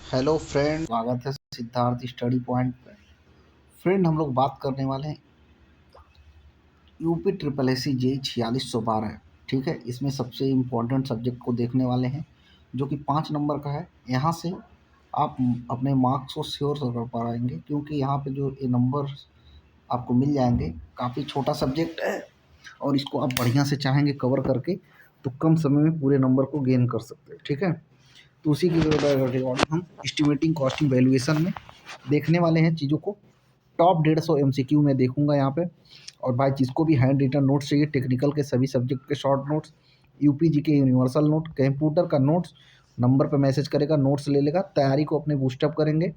Hello friend, स्वागत है Siddharth study point पे। फ्रेंड, हम लोग बात करने वाले हैं UP triple S C JE 4612। ठीक है, इसमें सबसे इम्पोर्टेंट सब्जेक्ट को देखने वाले हैं जो कि 5 नंबर का है। यहाँ से आप अपने मार्क्स को श्योर कर पाएंगे क्योंकि यहाँ पे जो ये नंबर आपको मिल जाएंगे। काफ़ी छोटा सब्जेक्ट है और इसको आप बढ़िया से चाहेंगे कवर करके तो कम समय में पूरे नंबर को गेन कर सकते हैं। ठीक है, तो उसी की रिगार्डिंग हम एस्टिमेटिंग कॉस्टिंग वैल्यूएशन में देखने वाले हैं चीज़ों को। टॉप 150 एमसीक्यू में देखूंगा यहाँ पे। और भाई जिसको भी हैंड रिटन नोट्स चाहिए, टेक्निकल के सभी सब्जेक्ट के शॉर्ट नोट्स, यूपीजी के यूनिवर्सल नोट, कंप्यूटर का नोट्स, नंबर पे मैसेज करेगा, नोट्स ले लेगा, तैयारी को अपने बूस्टअप करेंगे।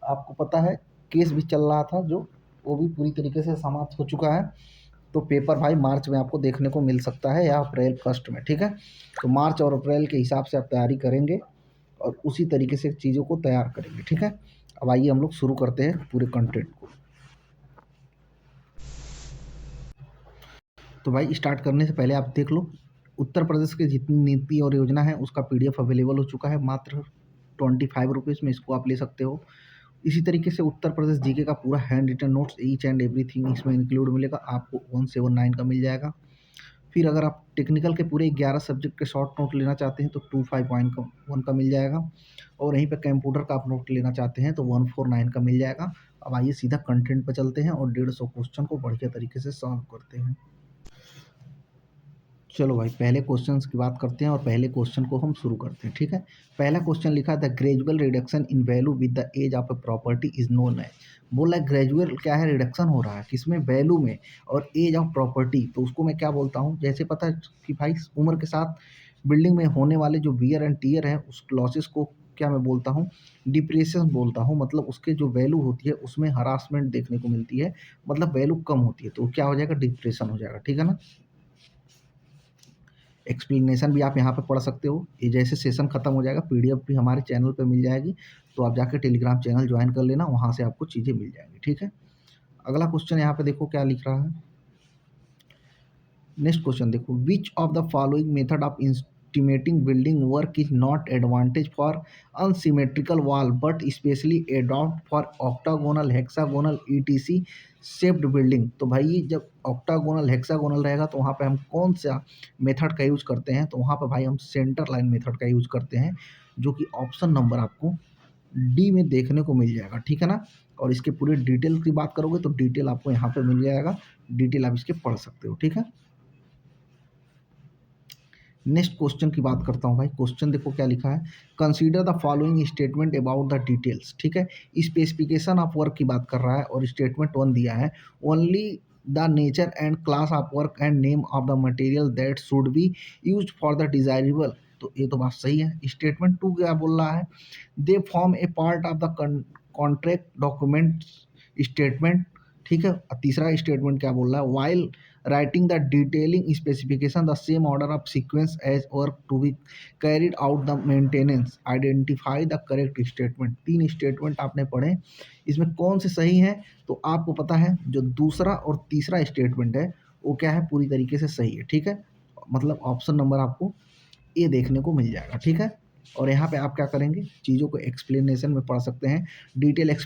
आपको पता है केस भी चल रहा था जो वो भी पूरी तरीके से समाप्त हो चुका है। तो पेपर भाई मार्च में आपको देखने को मिल सकता है या अप्रैल फर्स्ट में। ठीक है, तो मार्च और अप्रैल के हिसाब से आप तैयारी करेंगे और उसी तरीके से चीज़ों को तैयार करेंगे। ठीक है, अब आइए हम लोग शुरू करते हैं पूरे कंटेंट को। तो भाई स्टार्ट करने से पहले आप देख लो, उत्तर प्रदेश की जितनी नीति और योजना है उसका पीडीएफ अवेलेबल हो चुका है मात्र 25 रुपीज़ में। इसको आप ले सकते हो। इसी तरीके से उत्तर प्रदेश जीके का पूरा hand written notes each and everything इसमें इंक्लूड मिलेगा, आपको 179 का मिल जाएगा। फिर अगर आप टेक्निकल के पूरे 11 सब्जेक्ट के शॉर्ट नोट लेना चाहते हैं तो 25.1 का मिल जाएगा। और वहीं पे कंप्यूटर का आप नोट लेना चाहते हैं तो 149 का मिल जाएगा। अब आइए सीधा कंटेंट पर चलते हैं और 150 क्वेश्चन को बढ़िया तरीके से सॉल्व करते हैं। चलो भाई पहले क्वेश्चन की बात करते हैं और पहले क्वेश्चन को हम शुरू करते हैं। ठीक है, पहला क्वेश्चन लिखा है the gradual reduction in value with the age of a property is known है। बोला है ग्रेजुअल क्या है, रिडक्शन हो रहा है किसमें, वैल्यू में और एज ऑफ प्रॉपर्टी। तो उसको मैं क्या बोलता हूँ, जैसे पता है कि भाई उम्र के साथ बिल्डिंग में होने वाले जो वियर एंड टीयर है उस लॉसेस को क्या मैं बोलता हूँ, डिप्रेशन बोलता हूँ। मतलब उसके जो वैल्यू होती है उसमें हरासमेंट देखने को मिलती है, मतलब वैल्यू कम होती है तो क्या हो जाएगा, डिप्रेशन हो जाएगा। ठीक है ना, एक्सप्लेनेशन भी आप यहाँ पे पढ़ सकते हो। ये जैसे सेशन खत्म हो जाएगा पीडीएफ भी हमारे चैनल पे मिल जाएगी, तो आप जाके टेलीग्राम चैनल ज्वाइन कर लेना, वहाँ से आपको चीज़ें मिल जाएंगी। ठीक है, अगला क्वेश्चन यहाँ पे देखो क्या लिख रहा है। नेक्स्ट क्वेश्चन देखो, which of the following method of estimating building work is not advantage for unsymmetrical wall but specially adopt for octagonal hexagonal ETC shaped building. तो भाई जब ऑक्टागोनल हेक्सागोनल रहेगा तो वहाँ पे हम कौन सा मेथड का यूज करते हैं, तो वहाँ पे भाई हम सेंटर लाइन मेथड का यूज करते हैं, जो कि ऑप्शन नंबर आपको डी में देखने को मिल जाएगा। ठीक है ना, और इसके पूरे डिटेल की बात करोगे तो डिटेल आपको यहाँ पे मिल जाएगा, डिटेल आप इसके पढ़ सकते हो। ठीक है, नेक्स्ट क्वेश्चन की बात करता हूँ भाई। क्वेश्चन देखो क्या लिखा है, consider the following statement about the details. ठीक है, स्पेसिफिकेशन ऑफ वर्क की बात कर रहा है और स्टेटमेंट 1 दिया है, only the nature and class of work and name of the material that should be use for the desirable. तो ये तो बात सही है। स्टेटमेंट 2 क्या बोल रहा है, they form A part of the contract document statement. ठीक है, तीसरा स्टेटमेंट क्या बोल रहा है, while writing the detailing specification the same order of sequence as work to be carried out the maintenance identify the correct statement। 3 statement आपने पढ़े, इसमें कौन से सही हैं, तो आपको पता है जो दूसरा और तीसरा स्टेटमेंट है वो क्या है, पूरी तरीके से सही है। ठीक है, मतलब ऑप्शन नंबर आपको ए देखने को मिल जाएगा। ठीक है, और यहाँ पे आप क्या करेंगे, चीज़ों को एक्सप्लेनेशन में पढ़ सकते हैं, detail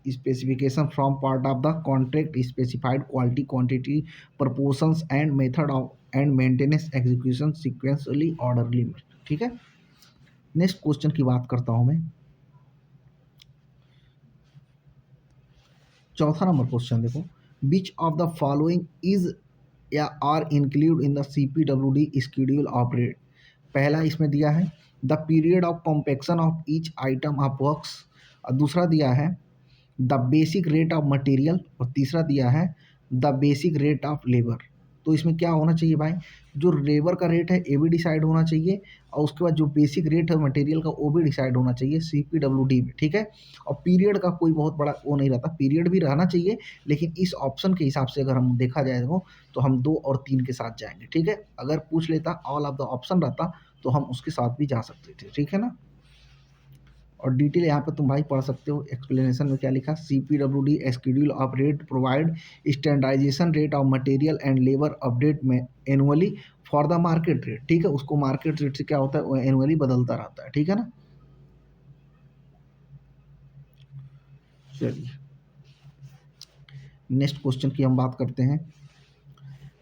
specification from part of the contract specified quality quantity proportions and method of and maintenance execution sequentially orderly में। ठीक है, नेक्स्ट क्वेश्चन की बात करता हूं मैं। चौथा नंबर क्वेश्चन देखो, which of the following is या are include in the CPWD schedule of rate. पहला इसमें दिया है the period of completion of each item of works, और दूसरा दिया है the basic rate of material, और तीसरा दिया है the basic rate of labour. तो इसमें क्या होना चाहिए भाई, जो लेबर का रेट है ये भी डिसाइड होना चाहिए और उसके बाद जो बेसिक रेट है मटेरियल का वो भी डिसाइड होना चाहिए CPWD में। ठीक है, और पीरियड का कोई बहुत बड़ा वो नहीं रहता, पीरियड भी रहना चाहिए लेकिन इस ऑप्शन के हिसाब से अगर हम देखा जाए तो हम 2 और 3 के साथ जाएंगे। ठीक है, अगर पूछ लेता ऑल ऑफ द ऑप्शन रहता तो हम उसके साथ भी जा सकते थे। ठीक है ना, और डिटेल यहाँ पे तुम भाई पढ़ सकते हो। एक्सप्लेनेशन में क्या लिखा, CPWD schedule of rate provide standardisation rate of material and labour update में annually for the market rate. ठीक है, उसको मार्केट रेट से क्या होता है वो एनुअली बदलता रहता है। ठीक है ना, चलिए नेक्स्ट क्वेश्चन की हम बात करते हैं।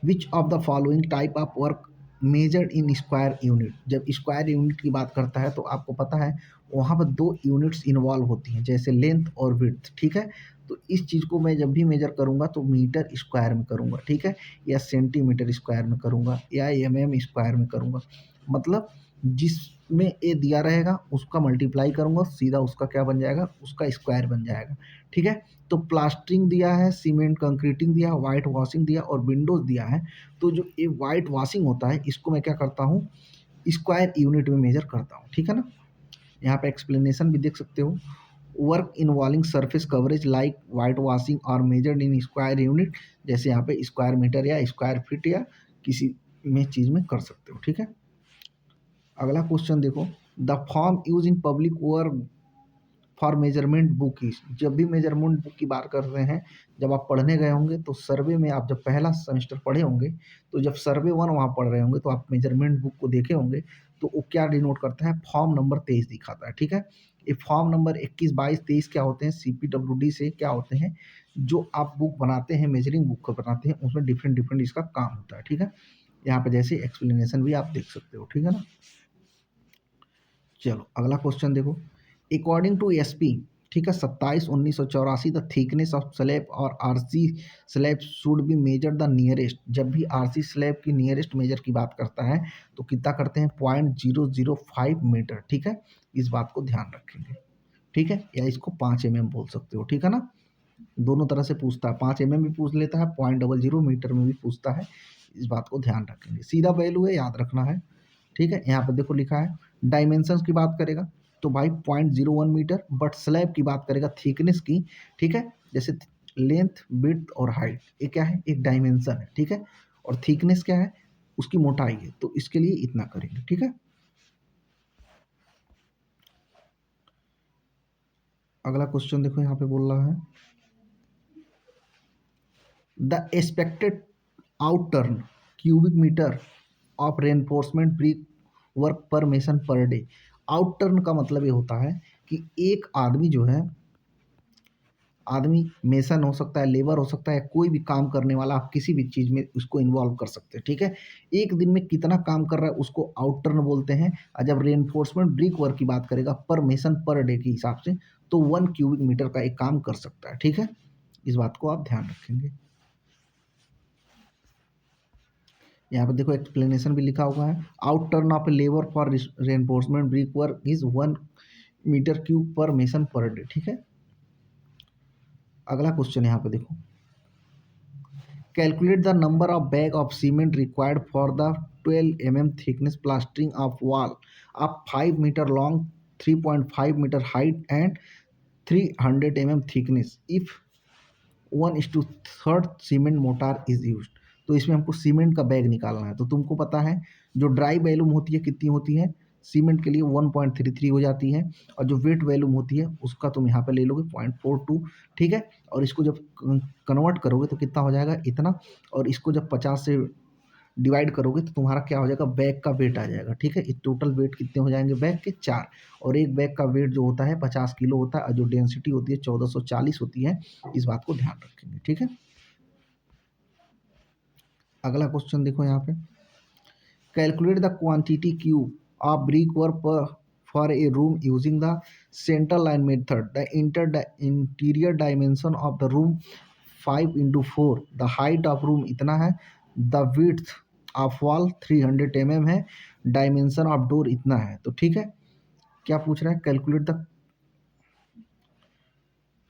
Which of the following type of work measured in square unit. जब स्क्वायर यूनिट की बात करता है तो आपको पता है वहाँ पर दो यूनिट्स इन्वॉल्व होती हैं, जैसे लेंथ और विड्थ, ठीक है। तो इस चीज़ को मैं जब भी मेजर करूँगा तो मीटर स्क्वायर में करूँगा, ठीक है, या सेंटीमीटर स्क्वायर में करूँगा या स्क्वायर में करूँगा। मतलब जिसमें ए दिया रहेगा उसका मल्टीप्लाई करूँगा, सीधा उसका क्या बन जाएगा, उसका स्क्वायर बन जाएगा, ठीक है। तो प्लास्टरिंग दिया है, सीमेंट कंक्रीटिंग दिया है, वाइट वॉशिंग दिया और विंडोज दिया है। तो जो ये वाइट वॉशिंग होता है इसको मैं क्या करता हूँ, स्क्वायर यूनिट में मेजर करता हूँ, ठीक है ना। यहाँ पे एक्सप्लेनेशन भी देख सकते हो। Work involving surface coverage like white washing और मेजर्ड इन स्क्वायर यूनिट, जैसे यहाँ पे स्क्वायर मीटर या स्क्वायर फीट या किसी में चीज़ में कर सकते हो, ठीक है। अगला क्वेश्चन देखो, the form use in public work for measurement book is. जब भी मेजरमेंट बुक की बात कर रहे हैं, जब आप पढ़ने गए होंगे तो सर्वे में आप जब पहला सेमेस्टर पढ़े होंगे तो जब सर्वे वन वहाँ पढ़ रहे होंगे तो आप मेजरमेंट बुक को देखे होंगे तो वो क्या डिनोट करता है, फॉर्म नंबर 23 दिखाता है, ठीक है। ये फॉर्म नंबर 21, 22, 23 क्या होते हैं, CPWD से क्या होते हैं, जो आप बुक बनाते हैं, मेजरिंग बुक को बनाते हैं, उसमें डिफरेंट डिफरेंट इसका काम होता है, ठीक है। यहाँ पे जैसे एक्सप्लेनेशन भी आप देख सकते हो, ठीक है ना। चलो अगला क्वेश्चन देखो, अकॉर्डिंग टू एसपी, ठीक है, 27/1984, द थिकनेस ऑफ स्लैब और RC slab should be measure the nearest. जब भी आरसी स्लैब की नियरेस्ट मेजर की बात करता है तो कितना करते हैं, 0.005 मीटर, ठीक है। इस बात को ध्यान रखेंगे, ठीक है, या इसको 5 mm बोल सकते हो, ठीक है ना। दोनों तरह से पूछता है, 5 mm भी पूछ लेता है, 0.00 मीटर में भी पूछता है। इस बात को ध्यान रखेंगे, सीधा वैल्यू है, याद रखना है, ठीक है। यहाँ पर देखो लिखा है, डायमेंशंस की बात करेगा तो भाई 0.01 मीटर, बट स्लैब की बात करेगा थिकनेस की, ठीक है। जैसे लेंथ, विड्थ और हाइट, ये क्या है, एक डायमेंशन है, ठीक है। और थिकनेस क्या है, उसकी मोटाई है, तो इसके लिए इतना करेंगे, ठीक है। अगला क्वेश्चन देखो, यहाँ पे बोल रहा है, the expected outturn cubic metre of reinforcement brick work per mason per day. Outturn का मतलब ये होता है कि एक आदमी जो है, आदमी मेसन हो सकता है, लेबर हो सकता है, कोई भी काम करने वाला, आप किसी भी चीज़ में उसको इन्वॉल्व कर सकते हैं, ठीक है। एक दिन में कितना काम कर रहा है उसको आउट टर्न बोलते हैं। और जब रेनफोर्समेंट ब्रिक वर्क की बात करेगा पर मेसन पर डे के हिसाब से, तो 1 क्यूबिक मीटर का एक काम कर सकता है, ठीक है। इस बात को आप ध्यान रखेंगे। यहाँ पर देखो एक्सप्लेनेशन भी लिखा हुआ है, out turn of labour for reinforcement brick work is 1 metre cube पर मेसन पर डे, ठीक है। अगला क्वेश्चन यहाँ पे देखो, calculate the number of bag of cement required for the 12 mm thickness plastering of wall of 5 metre long, 3.5 metre height and 300 mm thickness if 1:3 cement mortar is use. तो इसमें हमको cement का बैग निकालना है। तो तुमको पता है जो ड्राई वैल्यूम होती है कितनी होती है, सीमेंट के लिए 1.33 हो जाती है, और जो वेट वैल्यूम होती है उसका तुम यहाँ पे ले लोगे 0.42, ठीक है। और इसको जब कन्वर्ट करोगे तो कितना हो जाएगा, इतना। और इसको जब 50 से डिवाइड करोगे तो तुम्हारा क्या हो जाएगा, बैग का वेट आ जाएगा, ठीक है। इस टोटल वेट कितने हो जाएंगे बैग के, 4। और एक बैग का वेट जो होता है 50 किलो होता है, और जो डेंसिटी होती है 1440 होती है। इस बात को ध्यान रखेंगे, ठीक है। अगला क्वेश्चन देखो यहाँ पे, calculate the quantity cube of brick work for a room using the centre line method, the interior dimension of the room 5x4, the height of room इतना है, the width of wall 300 mm है, dimension of door इतना है। तो ठीक है, क्या पूछ रहा है, कैलकुलेट द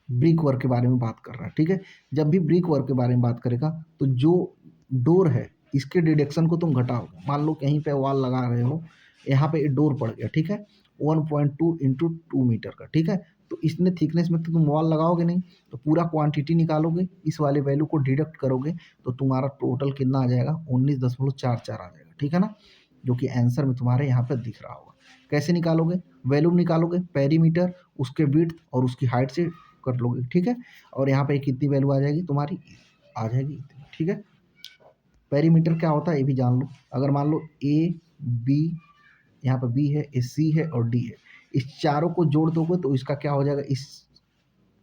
ब्रिक वर्क के बारे में बात कर रहा है, ठीक है। जब भी ब्रिक वर्क के बारे में बात करेगा तो जो डोर है इसके डिडक्शन को तुम घटाओगे। मान लो कहीं पे वॉल लगा रहे हो, यहाँ पे डोर पड़ गया, ठीक है, 1.2 इंटू 2 मीटर का, ठीक है। तो इसने थिकनेस में तो तुम वॉल लगाओगे नहीं, तो पूरा क्वांटिटी निकालोगे, इस वाले वैल्यू को डिडक्ट करोगे तो तुम्हारा टोटल कितना आ जाएगा, 19.44 आ जाएगा, ठीक है ना, जो कि आंसर में तुम्हारे यहाँ पे दिख रहा होगा। कैसे निकालोगे, वैल्यूम निकालोगे, पेरीमीटर, उसके विड्थ और उसकी हाइट से कर लोगे, ठीक है। और यहाँ पे कितनी वैल्यू आ जाएगी तुम्हारी, आ जाएगी इतनी, ठीक है। पेरीमीटर क्या होता है ये भी जान लो। अगर मान लो ए बी, यहाँ पर बी है, ए सी है और डी है, इस चारों को जोड़ दोगे तो इसका क्या हो जाएगा, इस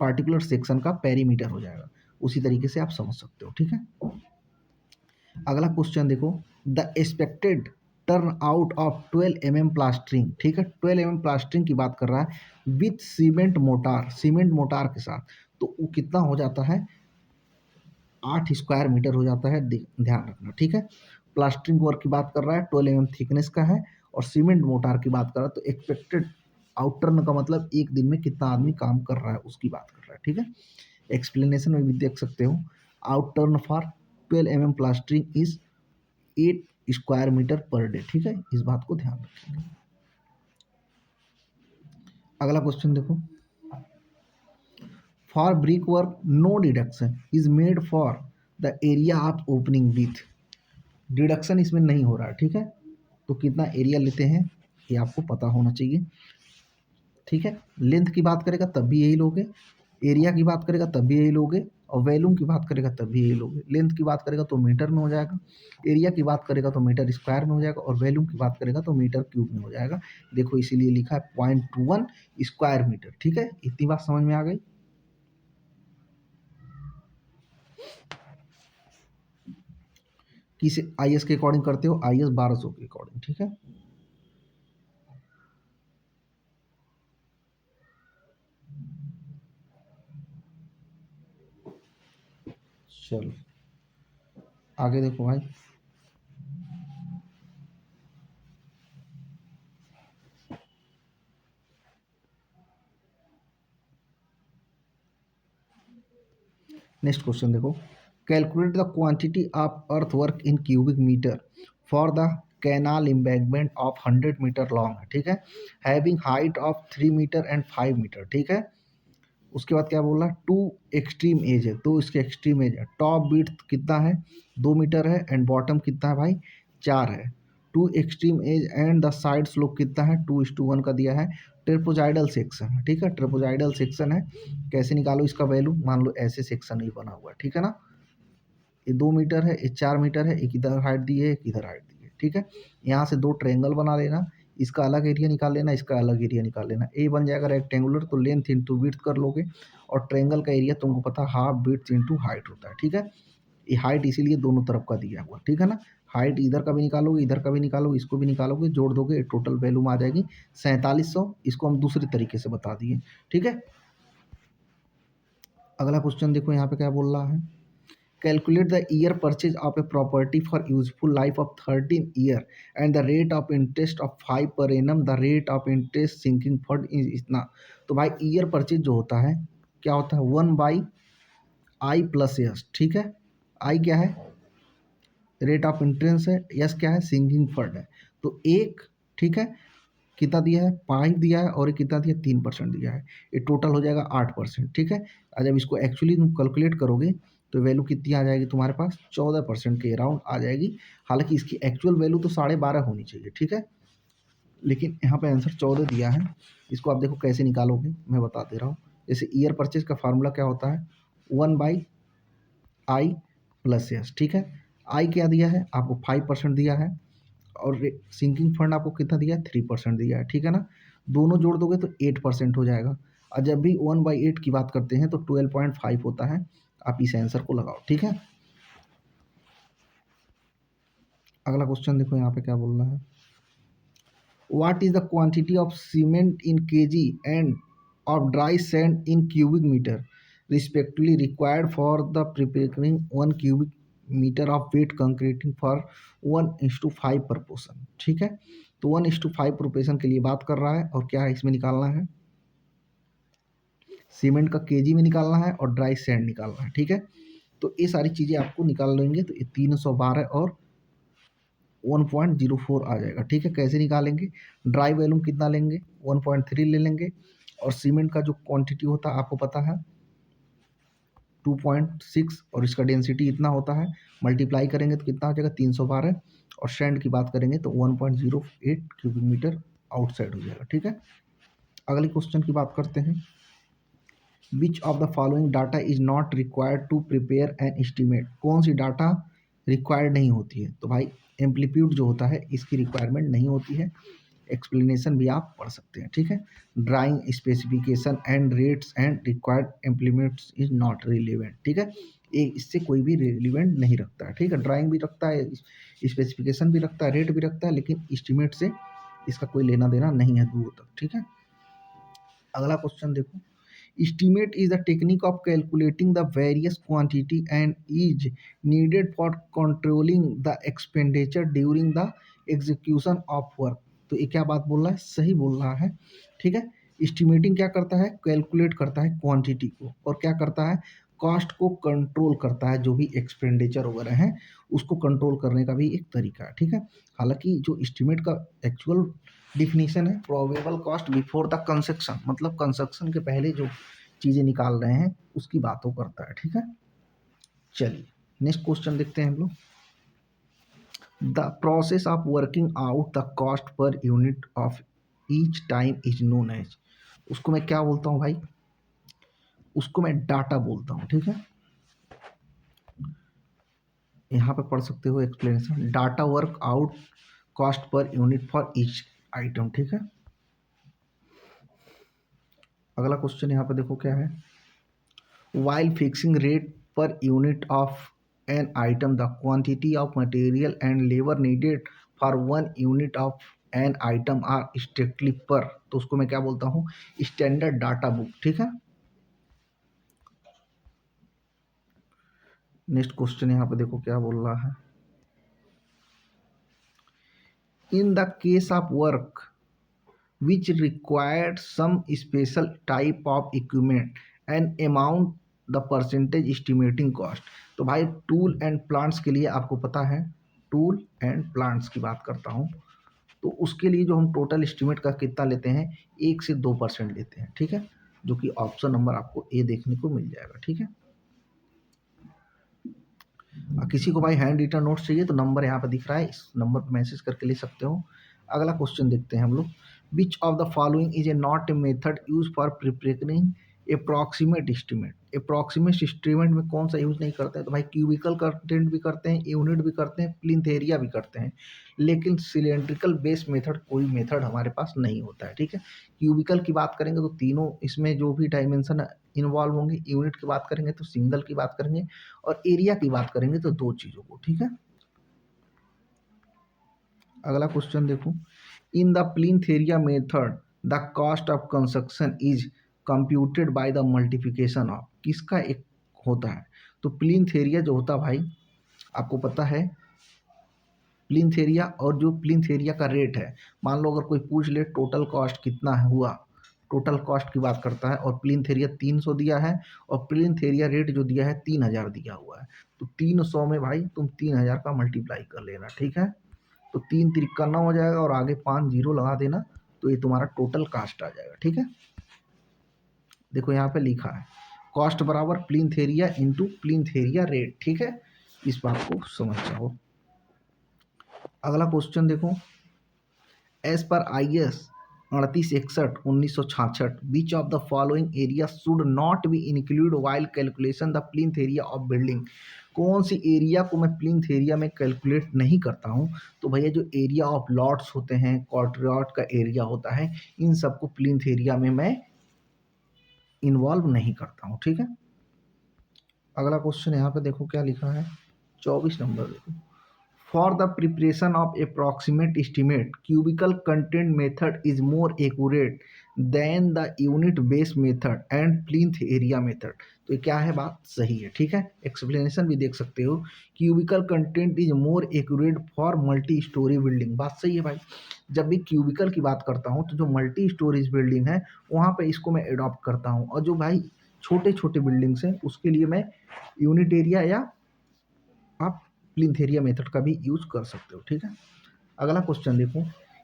पार्टिकुलर सेक्शन का पेरीमीटर हो जाएगा। उसी तरीके से आप समझ सकते हो, ठीक है। अगला क्वेश्चन देखो, the expected turn out of 12 mm plastering, ठीक है, 12 mm प्लास्टरिंग की बात कर रहा है with cement motor, cement motor के साथ, तो वो कितना हो जाता है, 8 स्क्वायर मीटर हो जाता है, ध्यान रखना, ठीक है। प्लास्टरिंग वर्क की बात कर रहा है, 12 mm थिकनेस का है, और सीमेंट मोटार की बात कर रहा है, तो एक्सपेक्टेड आउटटर्न का मतलब एक दिन में कितना आदमी काम कर रहा है उसकी बात कर रहा है, ठीक है। एक्सप्लेनेशन में भी देख सकते हो, outturn for 12 mm plastering is 8 square metre per day, ठीक है, इस बात को ध्यान रखेंगे। अगला क्वेश्चन देखो, for brick work no deduction is made for the area of opening with, deduction इसमें नहीं हो रहा है, ठीक है, तो कितना एरिया लेते हैं ये आपको पता होना चाहिए, ठीक है। लेंथ की बात करेगा तब भी यही लोगे, एरिया की बात करेगा तब भी यही लोगे, और वॉल्यूम की बात करेगा तब भी यही लोगे। लेंथ की बात करेगा तो मीटर में हो जाएगा, एरिया की बात करेगा तो मीटर स्क्वायर में हो जाएगा, और वॉल्यूम की बात करेगा तो मीटर क्यूब में हो जाएगा। देखो इसीलिए लिखा है 0.21 स्क्वायर मीटर, ठीक है। इतनी बात समझ में आ गई। किस IS के अकॉर्डिंग करते हो, IS 1200 के अकॉर्डिंग, ठीक है। चलो आगे देखो भाई, नेक्स्ट क्वेश्चन देखो, calculate the quantity of earth work in cubic metre for the canal embankment of 100 metre long है, ठीक है, having height of 3 metre and 5 metre, ठीक है। उसके बाद क्या बोला, टू एक्सट्रीम एज है, तो इसके एक्सट्रीम एज है, टॉप विड्थ कितना है, 2 मीटर है, एंड बॉटम कितना है भाई, 4 है। To extreme edge and the side slope कितना है, 2:1 का दिया है। ट्रेपोजाइडल सेक्शन है, ठीक है, ट्रेपोजाइडल सेक्शन है, कैसे निकालो इसका वैल्यू, मान लो ऐसे सेक्शन ही बना हुआ है, ठीक है ना, ये 2 मीटर है, ये 4 मीटर है, एक इधर हाइट दी है, एक इधर हाइट दी है, ठीक है। यहाँ से दो ट्रायंगल बना लेना, इसका अलग एरिया निकाल लेना, इसका अलग एरिया निकाल लेना, ए बन जाएगा रेक्टेंगुलर, तो लेंथ इंटू विड्थ कर लोगे, और ट्रायंगल का एरिया तुमको पता हाफ विड्थ इंटू हाइट होता है, ठीक है। ये हाइट इसीलिए दोनों तरफ का दिया हुआ, ठीक है ना। हाइट इधर का भी निकालोगे, इधर का भी निकालोगे, इसको भी निकालोगे, जोड़ दोगे, टोटल वैल्यू आ जाएगी 4700। इसको हम दूसरे तरीके से बता दिए, ठीक है। अगला क्वेश्चन देखो यहाँ पे क्या बोल रहा है, calculate the year purchase of a property for useful life of 13 year and the rate of interest of 5 per annum, the rate of interest sinking fund is इतना। तो भाई ईयर परचेज जो होता है क्या होता है, 1/I+S, ठीक है। आई क्या है, रेट ऑफ इंटरेस्ट है, यस क्या है, सिंकिंग फंड है, तो एक, ठीक है, कितना दिया है, 5 दिया है, और कितना दिया, 3% दिया है, ये टोटल हो जाएगा 8%, ठीक है। और जब इसको एक्चुअली तुम कैलकुलेट करोगे तो वैल्यू कितनी आ जाएगी तुम्हारे पास, 14% के अराउंड आ जाएगी। हालांकि इसकी एक्चुअल वैल्यू तो 12.5 होनी चाहिए, ठीक है, लेकिन यहाँ पे आंसर 14 दिया है। इसको आप देखो कैसे निकालोगे, मैं बता दे रहा हूँ। जैसे ईयर परचेज का फार्मूला क्या होता है, 1/I+S, ठीक है। आई क्या दिया है आपको, 5% दिया है, और सिंकिंग फंड आपको कितना दिया है, 3% दिया है, ठीक है ना। दोनों जोड़ दोगे तो 8% हो जाएगा, और जब भी 1/8 की बात करते हैं तो 12.5 होता है। आप इस आंसर को लगाओ, ठीक है। अगला क्वेश्चन देखो यहाँ पे क्या बोल रहा है, what is the quantity of cement in kg and of dry sand in cubic metre respectively required for the preparing 1 cubic metre of wet concreting for 1:5 proportion, ठीक है। तो 1:5 प्रोपेशन के लिए बात कर रहा है, और क्या है इसमें निकालना है, सीमेंट का केजी में निकालना है, और ड्राई सैंड निकालना है, ठीक है। तो ये सारी चीज़ें आपको निकाल लेंगे, तो ये 312 और 1.04 आ जाएगा, ठीक है। कैसे निकालेंगे, ड्राई वॉल्यूम कितना लेंगे, 1.3 ले लेंगे, और सीमेंट का जो क्वांटिटी होता है आपको पता है 2.6, और इसका डेंसिटी इतना होता है, मल्टीप्लाई करेंगे तो कितना हो जाएगा 312, और सैंड की बात करेंगे तो 1.08 क्यूबिक मीटर आउटसाइड हो जाएगा, ठीक है। अगले क्वेश्चन की बात करते हैं, which of the following data is not required to prepare an estimate, कौन सी डाटा रिक्वायर्ड नहीं होती है, तो भाई एम्पलीट्यूड जो होता है इसकी रिक्वायरमेंट नहीं होती है, एक्सप्लेनेशन भी आप पढ़ सकते हैं, ठीक है। Drawing specification and rates and required implements is not relevant, ठीक है। इससे कोई भी रिलेवेंट नहीं रखता है, ठीक है। ड्राइंग भी रखता है, स्पेसिफिकेशन भी रखता है, रेट भी रखता है, लेकिन एस्टिमेट से इसका कोई लेना देना नहीं है दूर तक, ठीक है। अगला क्वेश्चन देखो, estimate is the technique of calculating the various quantity and is needed for controlling the expenditure during the execution of work। तो ये क्या बात बोल रहा है, सही बोल रहा है, ठीक है। एस्टिमेटिंग क्या करता है, कैलकुलेट करता है क्वांटिटी को, और क्या करता है, कॉस्ट को कंट्रोल करता है, जो भी एक्सपेंडिचर वगैरह है उसको कंट्रोल करने का भी एक तरीका है, ठीक है। हालांकि जो एस्टिमेट का एक्चुअल डिफिनीशन है, probable cost before the construction, मतलब कंस्ट्रक्शन के पहले जो चीज़ें निकाल रहे हैं उसकी बातों करता है, ठीक है। चलिए नेक्स्ट क्वेश्चन देखते हैं हम लोग। The process of working out the cost per unit of each time is known as, उसको मैं क्या बोलता हूँ भाई, उसको मैं डाटा बोलता हूँ, ठीक है। यहाँ पे पढ़ सकते हो explanation, data work out cost per unit for each item, ठीक है। अगला क्वेश्चन यहाँ पे देखो क्या है, while fixing rate per unit of an item the quantity of material and labor needed for 1 unit of an item are strictly per, तो उसको मैं क्या बोलता हूँ, स्टैंडर्ड डाटा बुक, ठीक है। नेक्स्ट क्वेश्चन यहाँ पे देखो क्या बोल रहा है, in the case of work which required some special type of equipment and amount the percentage estimating cost। तो भाई टूल एंड प्लांट्स के लिए आपको पता है, टूल एंड प्लांट्स की बात करता हूँ, तो उसके लिए जो हम टोटल एस्टिमेट का कितना लेते हैं, 1 से 2% लेते हैं, ठीक है, जो कि ऑप्शन नंबर आपको ए देखने को मिल जाएगा, ठीक है। किसी को भाई हैंड रिटन नोट्स चाहिए तो नंबर यहाँ पे दिख रहा है, इस नंबर पर मैसेज करके ले सकते हो। अगला क्वेश्चन देखते हैं हम लोग, विच of the following is a not a method use for preparing approximate estimate. Approximate estimate में कौन सा यूज नहीं करते हैं, तो भाई क्यूबिकल कंटेंट भी करते हैं, यूनिट भी करते हैं, प्लिंथ एरिया भी करते हैं, लेकिन सिलेंड्रिकल बेस मेथड कोई मेथड हमारे पास नहीं होता है, ठीक है। क्यूबिकल की बात करेंगे तो तीनों इसमें जो भी डायमेंशन इन्वॉल्व होंगे, यूनिट की बात करेंगे तो सिंगल की बात करेंगे, और एरिया की बात करेंगे तो 2 चीज़ों को, ठीक है। अगला क्वेश्चन देखो, in the plinth area method the cost of construction is computed by the multiplication of, किसका एक होता है, तो प्लिंथ एरिया जो होता है भाई, आपको पता है प्लिंथ एरिया, और जो प्लिंथ एरिया का रेट है, मान लो अगर कोई पूछ ले टोटल कॉस्ट कितना हुआ, टोटल कॉस्ट की बात करता है, और प्लिंथ एरिया 300 दिया है, और प्लिंथ एरिया रेट जो दिया है 3000 दिया हुआ है, तो 300 में भाई तुम 3000 का मल्टीप्लाई कर लेना, ठीक है। तो 3 3 9 हो जाएगा, और आगे 5 जीरो लगा देना, तो ये तुम्हारा टोटल कास्ट आ जाएगा, ठीक है। देखो यहाँ पे लिखा है कॉस्ट बराबर plinth area into plinth area rate, ठीक है, इस बात को समझ जाओ। अगला क्वेश्चन देखो, as per I S 3861/1966 which of the following area should not be include while calculation the plinth area of building, कौन सी एरिया को मैं प्लिंथ एरिया में कैलकुलेट नहीं करता हूँ, तो भैया जो एरिया ऑफ लॉट्स होते हैं, क्वार्टर का एरिया होता है, इन सबको प्लिंथ एरिया में मैं इन्वॉल्व नहीं करता हूँ, ठीक है। अगला क्वेश्चन यहाँ पे देखो क्या लिखा है, 24 नंबर देखो, for the preparation of approximate estimate cubical content method is more accurate than the unit base method and plinth area method। तो ये क्या है, बात सही है, ठीक है। एक्सप्लेनेशन भी देख सकते हो, cubical content is more accurate for multi storey building, बात सही है भाई। जब भी क्यूबिकल की बात करता हूँ तो जो मल्टी स्टोरेज बिल्डिंग है वहाँ पे इसको मैं एडॉप्ट करता हूँ, और जो भाई छोटे छोटे बिल्डिंग्स हैं उसके लिए मैं यूनिट एरिया या आप प्लिंथ एरिया मेथड का भी यूज कर सकते हो, ठीक है। अगला क्वेश्चन देखो,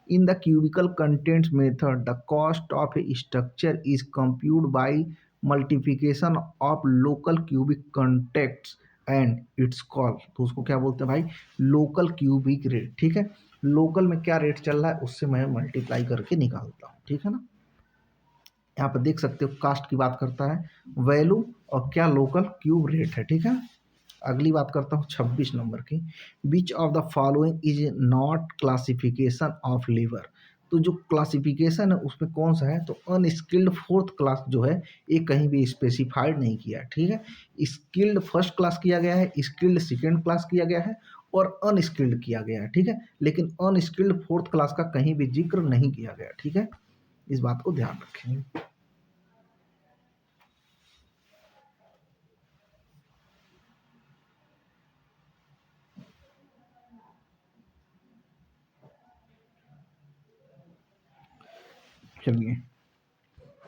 in the cubical contents method the cost of a structure is compute by multiplication of local cubic contacts and its call, तो उसको क्या बोलते हैं भाई, लोकल क्यूबिक रेट, ठीक है। लोकल में क्या रेट चल रहा है उससे मैं मल्टीप्लाई करके निकालता हूँ, ठीक है ना। यहाँ पर देख सकते हो कास्ट की बात करता है, वैल्यू और क्या लोकल क्यूब रेट है, ठीक है। अगली बात करता हूँ 26 नंबर की, विच of the following is not classification of labour, तो जो क्लासिफिकेशन है उसमें कौन सा है, तो अनस्किल्ड फोर्थ क्लास जो है ये कहीं भी स्पेसिफाइड नहीं किया है, ठीक है। स्किल्ड फर्स्ट क्लास किया गया है, स्किल्ड सेकेंड क्लास किया गया है और अनस्किल्ड किया गया है, ठीक है। लेकिन अनस्किल्ड फोर्थ क्लास का कहीं भी जिक्र नहीं किया गया, ठीक है। इस बात को ध्यान रखेंगे। चलिए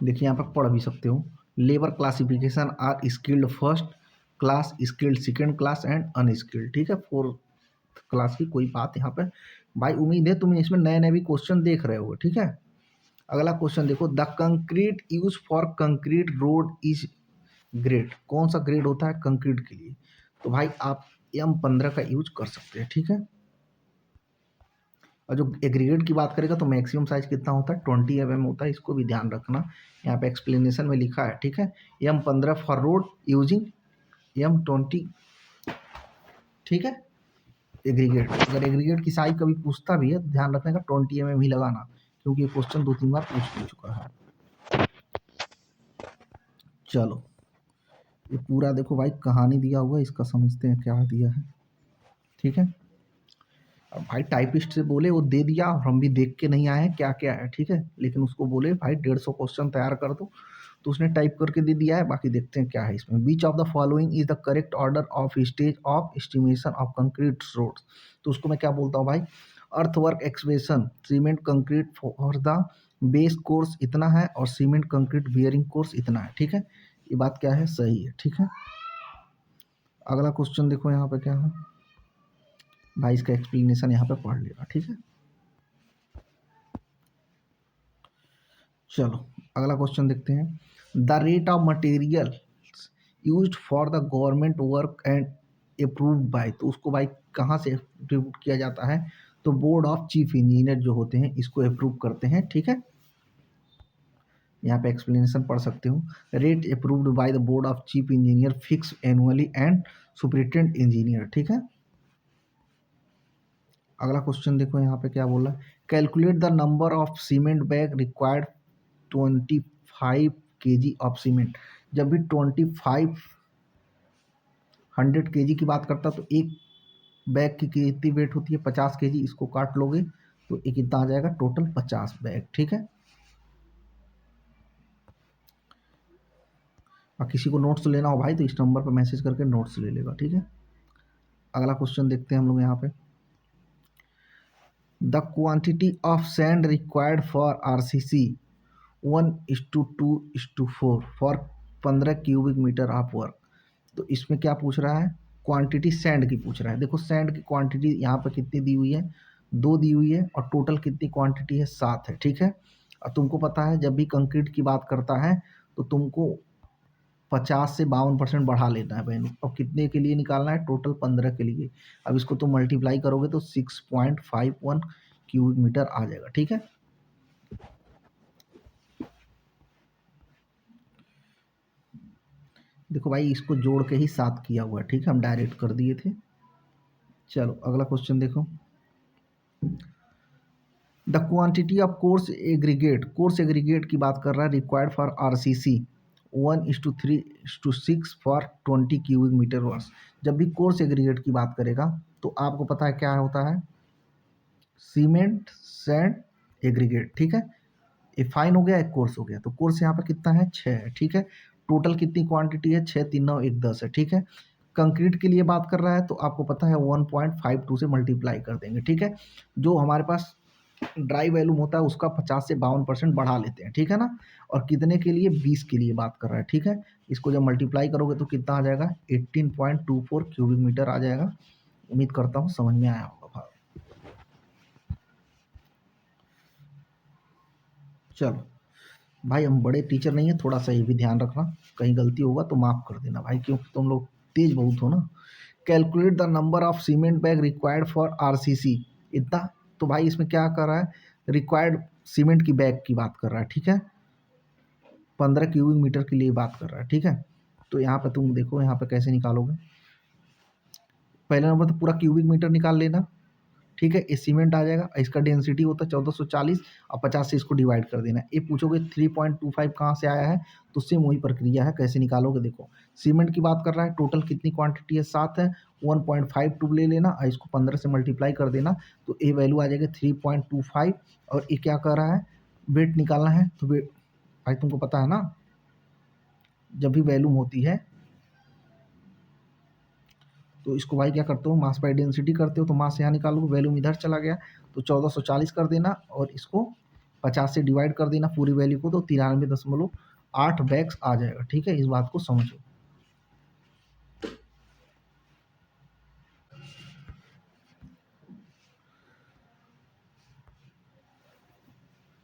देखिए यहाँ पर पढ़ भी सकते हो, labour classification are skilled first class, skilled second class and unskilled, ठीक है। फोर्थ क्लास की कोई बात यहाँ पे भाई, उम्मीद है तुम इसमें नए नए भी क्वेश्चन देख रहे हो, ठीक है। अगला क्वेश्चन देखो, the concrete use for concrete road is grade, कौन सा ग्रेड होता है कंक्रीट के लिए, तो भाई आप M15 का यूज कर सकते हैं, ठीक है। और जो एग्रीगेट की बात करेगा तो मैक्सिमम साइज कितना होता है 20 mm होता है, इसको भी ध्यान रखना, यहाँ पे एक्सप्लेनेशन में लिखा है, ठीक है। M15 for road using M20, ठीक है। एग्रीगेट, अगर एग्रीगेट की साइज कभी पूछता भी है तो ध्यान रखने का 20 mm ही लगाना, क्योंकि ये क्वेश्चन 2-3 बार पूछ चुका है। चलो ये पूरा देखो भाई कहानी दिया हुआ है, इसका समझते हैं क्या दिया है, ठीक है। अब भाई टाइपिस्ट से बोले वो दे दिया और हम भी देख के नहीं आए हैं क्या क्या है, ठीक है। लेकिन उसको बोले भाई 150 क्वेश्चन तैयार कर दो, तो उसने टाइप करके दे दिया है, बाकी देखते हैं क्या है इसमें। Which of the following is the correct order of stage of estimation of concrete roads, तो उसको मैं क्या बोलता हूँ भाई, earthwork excavation cement concrete for the base course इतना है और सीमेंट कंक्रीट बियरिंग कोर्स इतना है, ठीक है। ये बात क्या है, सही है, ठीक है। अगला क्वेश्चन देखो यहाँ पे क्या है भाई, इसका एक्सप्लेनेशन यहाँ पे पढ़ लेना, ठीक है। चलो अगला क्वेश्चन देखते हैं, the rate of material used for the government work and approved by, तो उसको भाई कहाँ से अप्रूव किया जाता है, तो बोर्ड ऑफ चीफ इंजीनियर जो होते हैं इसको अप्रूव करते हैं, ठीक है। यहाँ पे एक्सप्लेनेशन पढ़ सकते हो, rate approved by the board of chief engineer fix annually and superintendent engineer, ठीक है। अगला क्वेश्चन देखो यहाँ पे क्या बोला, calculate the number of cement bag required 25 kg of cement, जब भी 2500 kg की बात करता तो एक बैग की कितनी वेट होती है 50 kg, इसको काट लोगे तो ये कितना आ जाएगा टोटल 50 बैग, ठीक है। और किसी को नोट्स लेना हो भाई तो इस नंबर पर मैसेज करके नोट्स ले लेगा, ठीक है। अगला क्वेश्चन देखते हैं हम लोग यहाँ पे, the quantity of sand required for RCC 1:2:4 for 15 cubic metre of work, तो इसमें क्या पूछ रहा है, क्वांटिटी सैंड की पूछ रहा है। देखो सैंड की क्वांटिटी यहाँ पर कितनी दी हुई है, 2 दी हुई है और टोटल कितनी क्वांटिटी है 7 है, ठीक है। और तुमको पता है जब भी कंक्रीट की बात करता है तो तुमको 50 से 52% बढ़ा लेना है बहनों। अब कितने के लिए निकालना है, टोटल 15 के लिए। अब इसको तुम मल्टीप्लाई करोगे तो 6.51 क्यूबिक मीटर आ जाएगा, ठीक है। देखो भाई इसको जोड़ के ही 7 किया हुआ है, ठीक है, हम डायरेक्ट कर दिए थे। चलो अगला क्वेश्चन देखो, the quantity of coarse aggregate की बात कर रहा है required for RCC 1:3:6 for 20 cubic metre works, जब भी कोर्स एग्रीगेट की बात करेगा तो आपको पता है क्या होता है, सीमेंट सैंड एग्रीगेट, ठीक है। ये फाइन हो गया, एक कोर्स हो गया, तो कोर्स यहाँ पर कितना है 6 है, ठीक है। टोटल कितनी क्वांटिटी है 6 3 9 1 10 है, ठीक है। कंक्रीट के लिए बात कर रहा है तो आपको पता है 1.52 से मल्टीप्लाई कर देंगे, ठीक है। जो हमारे पास ड्राई वैल्यूम होता है उसका 50 से 52% बढ़ा लेते हैं, ठीक है ना। और कितने के लिए 20 के लिए बात कर रहा है, ठीक है। इसको जब मल्टीप्लाई करोगे तो कितना आ जाएगा 18.24 क्यूबिक मीटर आ जाएगा। उम्मीद करता हूँ समझ में आया होगा। चलो भाई हम बड़े टीचर नहीं है, थोड़ा सा ये भी ध्यान रखना, कहीं गलती होगा तो माफ़ कर देना भाई, क्योंकि तुम लोग तेज बहुत हो ना। Calculate the number of cement bag required for RCC इतना, तो भाई इसमें क्या कर रहा है, रिक्वायर्ड सीमेंट की बैग की बात कर रहा है, ठीक है। 15 क्यूबिक मीटर के लिए बात कर रहा है, ठीक है। तो यहाँ पे तुम देखो यहाँ पे कैसे निकालोगे, पहले नंबर तो पूरा क्यूबिक मीटर निकाल लेना, ठीक है, ये सीमेंट आ जाएगा, इसका डेंसिटी होता है 1440 और 50 से इसको डिवाइड कर देना है। ये पूछोगे 3.25 कहाँ से आया है, तो सेम वही प्रक्रिया है, कैसे निकालोगे देखो। सीमेंट की बात कर रहा है, टोटल कितनी क्वांटिटी है 7 है, 1.52 ले लेना और इसको 15 से मल्टीप्लाई कर देना, तो ये वैल्यू आ जाएगी 3.25। और ये क्या कर रहा है, वेट निकालना है, तो वेट भाई तुमको पता है ना, जब भी वैल्यूम होती है तो इसको भाई क्या करते हो, मास बाय डेंसिटी करते हो, तो मास यहाँ निकालो, वैल्यूम इधर चला गया, तो 1440 कर देना और इसको 50 से डिवाइड कर देना पूरी वैल्यू को, तो 93.8 बैग्स आ जाएगा। ठीक है, इस बात को समझो।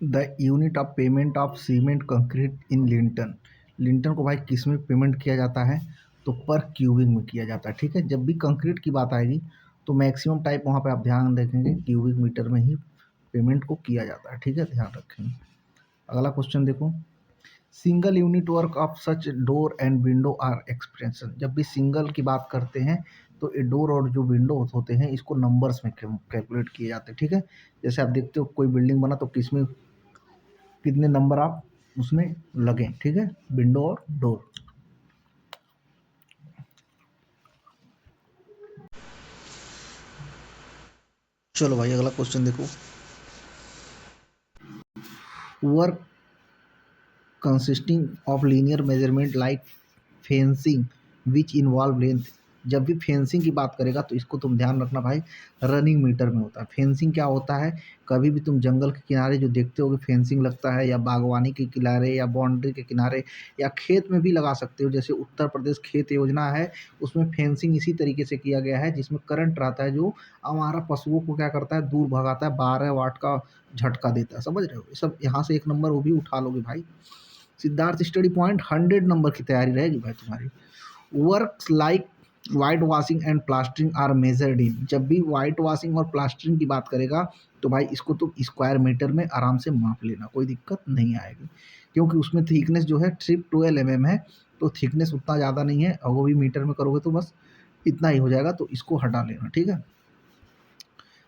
The unit of payment of cement concrete in Linton. Linton को भाई किस में पेमेंट किया जाता है, तो पर क्यूबिक में किया जाता है। ठीक है, जब भी कंक्रीट की बात आएगी तो मैक्सिमम टाइप वहाँ पे आप ध्यान रखेंगे क्यूबिक मीटर में ही पेमेंट को किया जाता है। ठीक है, ध्यान रखेंगे। अगला क्वेश्चन देखो, single unit work of such door and window are expression. जब भी सिंगल की बात करते हैं तो ये डोर और जो विंडो होते हैं इसको नंबर्स में कैलकुलेट किए जाते हैं। ठीक है, जैसे आप देखते हो कोई बिल्डिंग बना तो किसमें कितने नंबर आप उसमें लगे। ठीक है, विंडो और डोर। चलो भाई अगला क्वेश्चन देखो, work consisting of linear measurement like fencing which involve length. जब भी फेंसिंग की बात करेगा तो इसको तुम ध्यान रखना भाई, रनिंग मीटर में होता है। फेंसिंग क्या होता है, कभी भी तुम जंगल के किनारे जो देखते हो कि फेंसिंग लगता है, या बागवानी के किनारे या बाउंड्री के किनारे या खेत में भी लगा सकते हो, जैसे उत्तर प्रदेश खेत योजना है उसमें फेंसिंग इसी तरीके से किया गया है, जिसमें करंट रहता है जो हमारा पशुओं को क्या करता है, दूर भगाता है, 12 वाट का झटका देता है। समझ रहे हो, सब यहाँ से एक नंबर वो भी उठा लोगे भाई। सिद्धार्थ स्टडी पॉइंट 100 नंबर की तैयारी रहेगी भाई तुम्हारी। Work like white washing and plastering are measured in. जब भी वाइट वॉशिंग और प्लास्टरिंग की बात करेगा तो भाई इसको तो स्क्वायर मीटर में आराम से माप लेना, कोई दिक्कत नहीं आएगी, क्योंकि उसमें थिकनेस जो है 12 mm है, तो थिकनेस उतना ज़्यादा नहीं है, और वो भी मीटर में करोगे तो बस इतना ही हो जाएगा, तो इसको हटा लेना। ठीक है,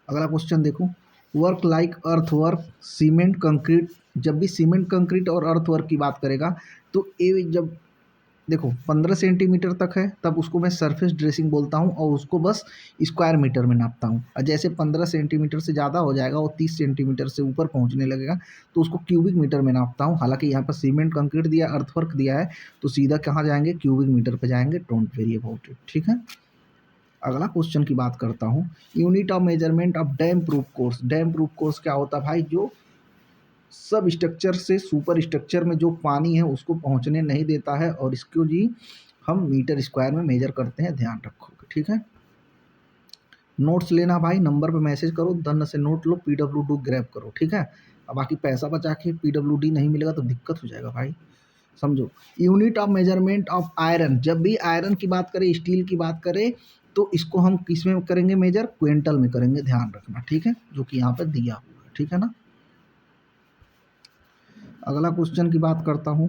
अगला क्वेश्चन देखो, work like earth work cement concrete. जब भी सीमेंट कंक्रीट और अर्थ वर्क की बात करेगा तो ये जब देखो 15 सेंटीमीटर तक है तब उसको मैं सरफेस ड्रेसिंग बोलता हूँ, और उसको बस स्क्वायर मीटर में नापता हूँ। और जैसे 15 सेंटीमीटर से ज़्यादा हो जाएगा और 30 सेंटीमीटर से ऊपर पहुँचने लगेगा तो उसको क्यूबिक मीटर में नापता हूँ। हालांकि यहाँ पर सीमेंट कंक्रीट दिया, अर्थवर्क दिया है, तो सीधा कहाँ जाएंगे, क्यूबिक मीटर पर जाएंगे। Don't very about it. ठीक है, अगला क्वेश्चन की बात करता हूँ, unit of measurement of dam proof course. Dam proof course क्या होता है भाई, जो सब स्ट्रक्चर से सुपर स्ट्रक्चर में जो पानी है उसको पहुंचने नहीं देता है, और इसको जी हम मीटर स्क्वायर में मेजर करते हैं, ध्यान रखोगे। ठीक है, नोट्स लेना भाई, नंबर पे मैसेज करो, धन से नोट लो, PWD ग्रैब करो। ठीक है, अब बाकी पैसा बचा के PWD नहीं मिलेगा तो दिक्कत हो जाएगा भाई, समझो। Unit of measurement of iron. जब भी आयरन की बात करें, स्टील की बात करें, तो इसको हम किस में करेंगे मेजर, क्विंटल में करेंगे, ध्यान रखना। ठीक है, जो कि यहाँ पर दिया हुआ है। ठीक है ना, अगला क्वेश्चन की बात करता हूँ,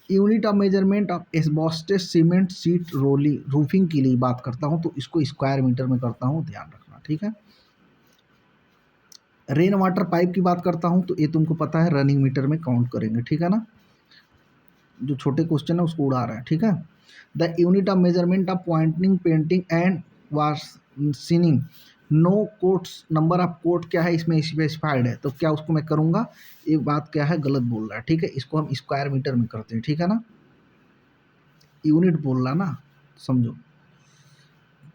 unit of measurement of asbestos cement sheet रोली रूफिंग के लिए बात करता हूँ, तो इसको स्क्वायर मीटर में करता हूँ, ध्यान रखना। ठीक है, रेन वाटर पाइप की बात करता हूँ तो ये तुमको पता है रनिंग मीटर में काउंट करेंगे। ठीक है ना, जो छोटे क्वेश्चन है उसको उड़ा रहा है। ठीक है, the unit of measurement of pointing painting and washing no coats. Number of coat क्या है इसमें स्पेसिफाइड है, तो क्या उसको मैं करूँगा, ये बात क्या है, गलत बोल रहा है। ठीक है, इसको हम स्क्वायर मीटर में करते हैं। ठीक है ना, यूनिट बोल रहा ना, समझो।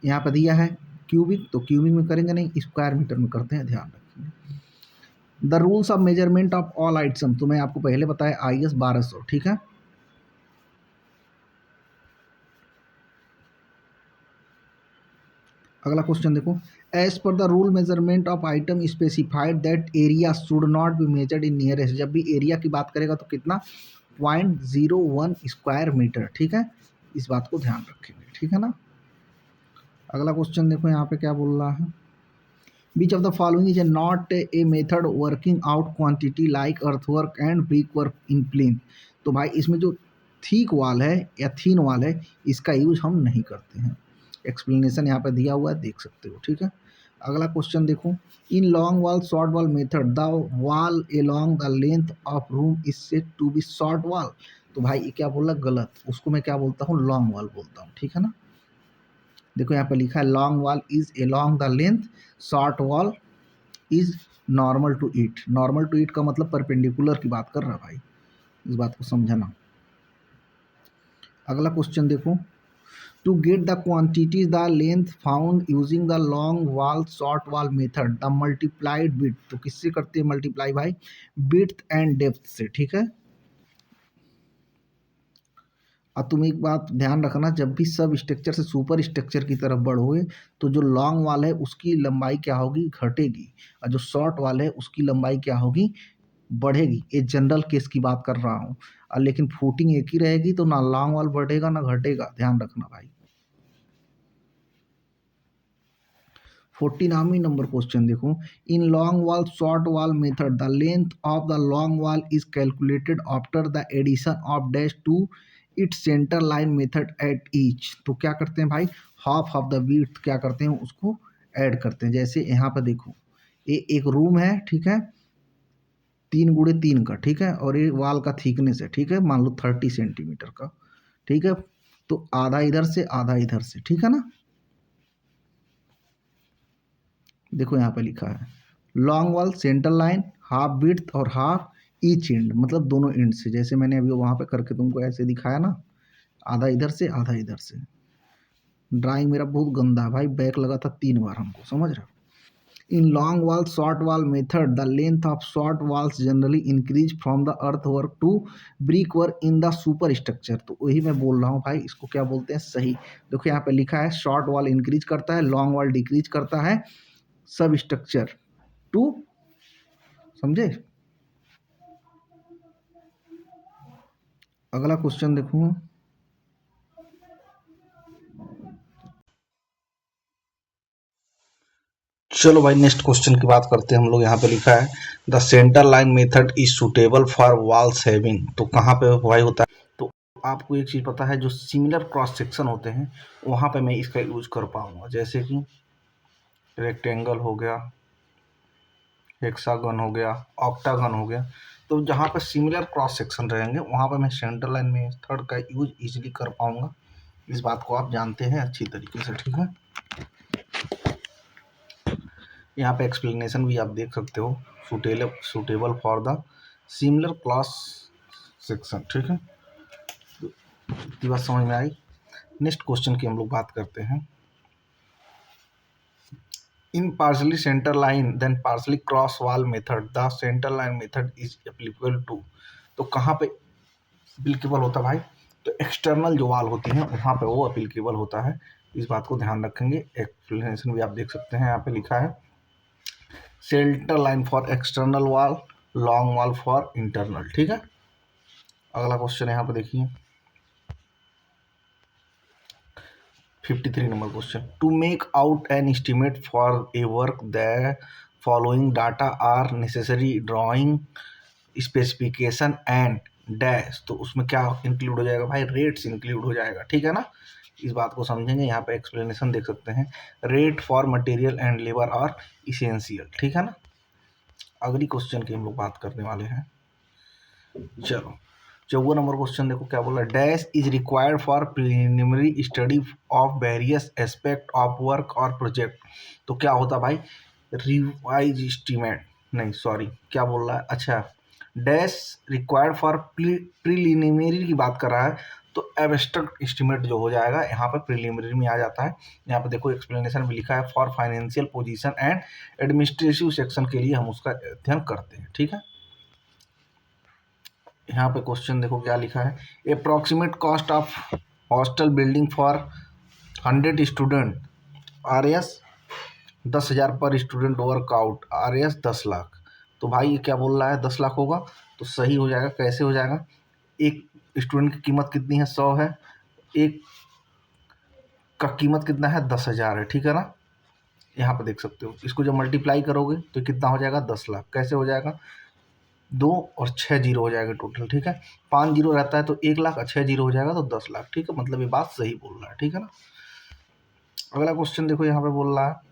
यहाँ पर दिया है क्यूबिक, तो क्यूबिक में करेंगे नहीं, स्क्वायर मीटर में करते हैं, ध्यान रखेंगे। The rules of measurement of all item, तो मैं आपको पहले बताया IS 1200। ठीक है, अगला क्वेश्चन देखो, as per the rule measurement of item specified that area should not be measured in nearest. जब भी एरिया की बात करेगा तो कितना, 0.01 स्क्वायर मीटर। ठीक है, इस बात को ध्यान रखेंगे। ठीक है ना, अगला क्वेश्चन देखो यहाँ पे क्या बोल रहा है, which of the following is not a method working out quantity like earthwork and brick work in plain. तो भाई इसमें जो थीक वाल है या थीन वाल है इसका यूज हम नहीं करते हैं। एक्सप्लेनेशन यहाँ पे दिया हुआ है, देख सकते हो। ठीक है, अगला क्वेश्चन देखो, in long wall short wall method the wall along the length of room is said to be short wall. तो भाई ये क्या बोला, गलत, उसको मैं क्या बोलता हूँ, लॉन्ग वॉल बोलता हूँ, ठीक है ना। देखो यहाँ पे लिखा है long wall is along the length, short wall is normal to it. Normal to it का मतलब परपेंडिकुलर की बात कर रहा है भाई, इस बात को समझना। अगला क्वेश्चन देखो, to get the quantities the length found using the long wall short wall method the multiplied bit. तो किससे करते हैं मल्टीप्लाई भाई, बिड्थ एंड डेप्थ से, ठीक है। अब तुम एक बात ध्यान रखना, जब भी सब स्ट्रक्चर से सुपर स्ट्रक्चर की तरफ बढ़ोगे तो जो लॉन्ग वाल है उसकी लंबाई क्या होगी, घटेगी, और जो शॉर्ट वाल है उसकी लंबाई क्या होगी, बढ़ेगी। ये जनरल केस की बात कर रहा हूँ, और लेकिन फुटिंग एक ही रहेगी तो ना लॉन्ग वाल बढ़ेगा ना घटेगा, ध्यान रखना भाई। 49 नंबर क्वेश्चन देखो, in long wall short wall method the length of the long wall is calculated after the addition of dash to its centre line method at each. तो क्या करते हैं भाई, हाफ ऑफ द विड्थ क्या करते हैं, उसको ऐड करते हैं। जैसे यहाँ पर देखो, ये एक रूम है, ठीक है, 3 × 3 का, ठीक है, और ये वॉल का थिकनेस है, ठीक है, मान लो 30 सेंटीमीटर का, ठीक है। तो आधा इधर से आधा इधर से, ठीक है ना। देखो यहाँ पे लिखा है long wall centre line half width और हाफ ईच एंड, मतलब दोनों एंड से, जैसे मैंने अभी वहाँ पे करके तुमको ऐसे दिखाया ना, आधा इधर से आधा इधर से। ड्राइंग मेरा बहुत गंदा है भाई, बैक लगा था 3 बार हमको, समझ रहे हो। In long wall short wall method the length of short walls generally increase from the earth work to brick work in the super structure. तो वही मैं बोल रहा हूँ भाई, इसको क्या बोलते हैं, सही। देखो यहाँ पे लिखा है शॉर्ट वॉल इंक्रीज करता है, लॉन्ग वॉल डिक्रीज करता है सब स्ट्रक्चर टू, समझे। अगला क्वेश्चन देखो, चलो भाई नेक्स्ट क्वेश्चन की बात करते हैं हम लोग। यहाँ पे लिखा है the centre line method is suitable for wall saving. तो कहाँ पे भाई होता है, तो आपको एक चीज़ पता है, जो सिमिलर क्रॉस सेक्शन होते हैं वहाँ पे मैं इसका यूज कर पाऊंगा, जैसे कि रेक्टेंगल हो गया, हेक्सागन हो गया, ऑक्टागन हो गया। तो जहाँ पे सिमिलर क्रॉस सेक्शन रहेंगे वहाँ पे मैं सेंटर लाइन मेथड का यूज इजीली कर पाऊंगा। इस बात को आप जानते हैं अच्छी तरीके से, ठीक है। यहाँ पे एक्सप्लेनेशन भी आप देख सकते हो, suitable for the similar class section, ठीक है। तो इतनी बात समझ में आई। नेक्स्ट क्वेश्चन की हम लोग बात करते हैं। In partly centre line then partly cross wall method the centre line method is applicable to. तो कहाँ पे एप्लीकेबल होता है भाई, तो एक्सटर्नल जो वॉल होती है वहाँ पे वो एप्लीकेबल होता है। इस बात को ध्यान रखेंगे। एक्सप्लेनेशन भी आप देख सकते हैं, यहाँ पे लिखा है centre line for external wall, long wall for internal, ठीक है। अगला क्वेश्चन यहाँ पे देखिए 53 number question, to make out an estimate for a work the following data are necessary drawing specification and dash. तो उसमें क्या इंक्लूड हो जाएगा भाई, रेट्स इंक्लूड हो जाएगा, ठीक है ना। इस बात को समझेंगे। यहाँ पे एक्सप्लेनेशन देख सकते हैं, rate for material and labour are essential, ठीक है ना। अगली क्वेश्चन की हम लोग बात करने वाले हैं। चलो 54 नंबर क्वेश्चन देखो क्या बोला, dash is required for preliminary study of various aspect of work और प्रोजेक्ट। तो क्या होता भाई, रिवाइज एस्टीमेट, नहीं सॉरी क्या बोल रहा है, अच्छा डैश रिक्वायर्ड फॉर प्रिलिमिनरी की बात कर रहा है, तो एब्स्ट्रैक्ट एस्टीमेट जो हो जाएगा यहाँ पर प्रिलिमिनरी में आ जाता है। यहाँ पे देखो एक्सप्लेनेशन में लिखा है for financial position and administrative section के लिए हम उसका अध्ययन करते हैं, ठीक है। यहाँ पे क्वेश्चन देखो क्या लिखा है, approximate cost of hostel building for 100 student R S 10,000 पर student workout R S 10 lakh. तो भाई ये क्या बोल रहा है, 10 लाख होगा, तो सही हो जाएगा। कैसे हो जाएगा, एक स्टूडेंट की कीमत कितनी है, 100 है, एक का कीमत कितना है, 10,000 है, ठीक है ना। यहाँ पे देख सकते हो, इसको जब मल्टीप्लाई करोगे तो कितना हो जाएगा, 10 लाख। कैसे हो जाएगा, 2 और 6 जीरो हो जाएगा टोटल, ठीक है। 5 जीरो रहता है तो 1 लाख, 6 जीरो हो जाएगा तो 10 लाख, ठीक है। मतलब ये बात सही बोल रहा है, ठीक है ना। अगला क्वेश्चन देखो यहाँ पे बोल रहा है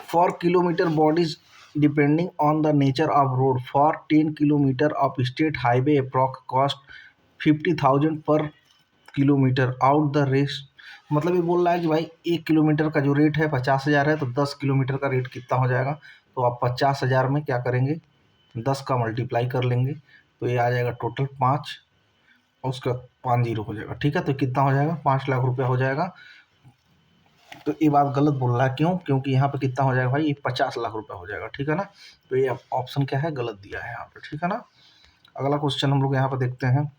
for kilometer bodies depending on the nature of road. For 10 kilometer of state highway approx cost 50,000 per kilometre out the race. मतलब ये बोल रहा है कि भाई 1 किलोमीटर का जो रेट है 50,000 है, तो 10 किलोमीटर का रेट कितना हो जाएगा। तो आप 50,000 में क्या करेंगे, 10 का मल्टीप्लाई कर लेंगे, तो ये आ जाएगा टोटल 5 और उसका 5 जीरो हो जाएगा। ठीक है, तो कितना हो जाएगा, 5 लाख रुपया हो जाएगा। तो ये बात गलत बोल रहा है, क्यों, क्योंकि यहाँ पे कितना हो जाएगा भाई, ये 50 लाख रुपया हो जाएगा। ठीक है ना, तो ये ऑप्शन क्या है, गलत दिया है यहाँ पे। ठीक है ना, अगला क्वेश्चन हम लोग यहाँ पे देखते हैं।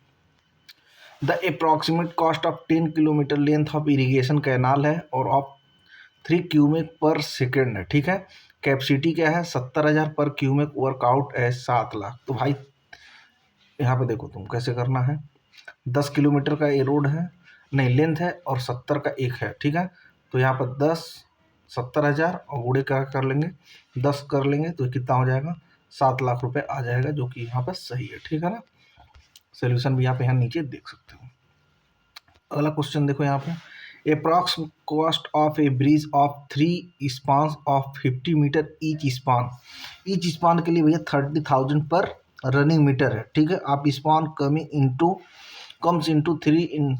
The approximate cost of 10 kilometre length of irrigation canal है और ऑफ 3 क्यूमेक पर सेकेंड है। ठीक है, कैपेसिटी क्या है, 70,000 पर क्यूमेक, वर्कआउट है 7 लाख। तो भाई यहाँ पे देखो तुम कैसे करना है, 10 किलोमीटर का ये रोड है, नहीं लेंथ है, और 70 का एक है। ठीक है, तो यहाँ पर 10 70,000 और गुणे कर लेंगे, 10 कर लेंगे, तो कितना हो जाएगा, 7 लाख रुपए आ जाएगा, जो कि यहाँ पर सही है। ठीक है ना, सोल्यूशन भी यहाँ नीचे देख सकते हो। अगला क्वेश्चन देखो यहाँ पे, approx cost of a bridge of 3 span of 50 metre each span के लिए भैया 30,000 पर रनिंग मीटर है। ठीक है, आप स्पान कम्स इंटू 3 इन,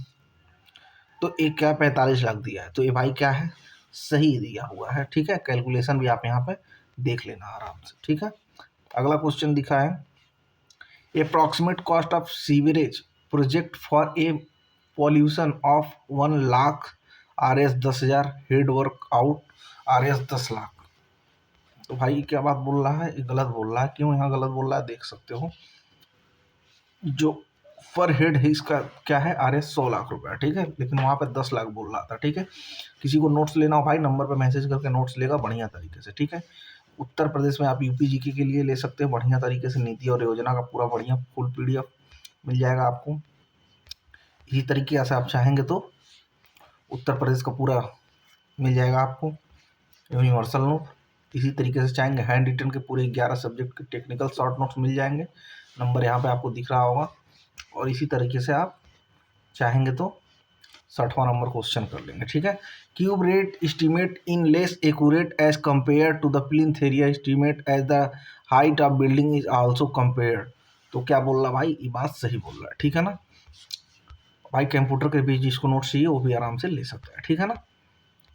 तो एक क्या 45 लाख दिया है, तो ये भाई क्या है, सही दिया हुआ है। ठीक है, कैलकुलेशन भी आप यहाँ पे देख लेना आराम से। ठीक है, अगला क्वेश्चन दिखा है, approximate cost of sewerage project for a pollution of 1 lakh RS 10,000 head work out RS 10 lakh. तो भाई क्या बात बोल रहा है, गलत बोल रहा है। क्यों यहाँ गलत बोल रहा है, देख सकते हो, जो पर हेड है इसका क्या है, RS 100 लाख रुपया। ठीक है, लेकिन वहाँ पे 10 लाख बोल रहा था। ठीक है, किसी को नोट्स लेना हो भाई, नंबर पे मैसेज करके नोट्स लेगा बढ़िया तरीके से। ठीक है, उत्तर प्रदेश में आप यूपी जीके के लिए ले सकते हैं बढ़िया तरीके से, नीति और योजना का पूरा बढ़िया फुल PDF मिल जाएगा आपको। इसी तरीके से आप चाहेंगे तो उत्तर प्रदेश का पूरा मिल जाएगा आपको यूनिवर्सल नोट। इसी तरीके से चाहेंगे हैंड रिटन के पूरे 11 सब्जेक्ट के टेक्निकल शॉर्ट नोट्स मिल जाएंगे, नंबर यहाँ पे आपको दिख रहा होगा। और इसी तरीके से आप चाहेंगे तो 60वां नंबर क्वेश्चन कर लेंगे। ठीक है, cube rate estimate in less accurate as compare to the plinth area estimate as the height of building is also compared. तो क्या बोल रहा भाई, ये बात सही बोल रहा है। ठीक है ना भाई, कंप्यूटर के बीच जिसको नोट चाहिए वो भी आराम से ले सकता है। ठीक है ना,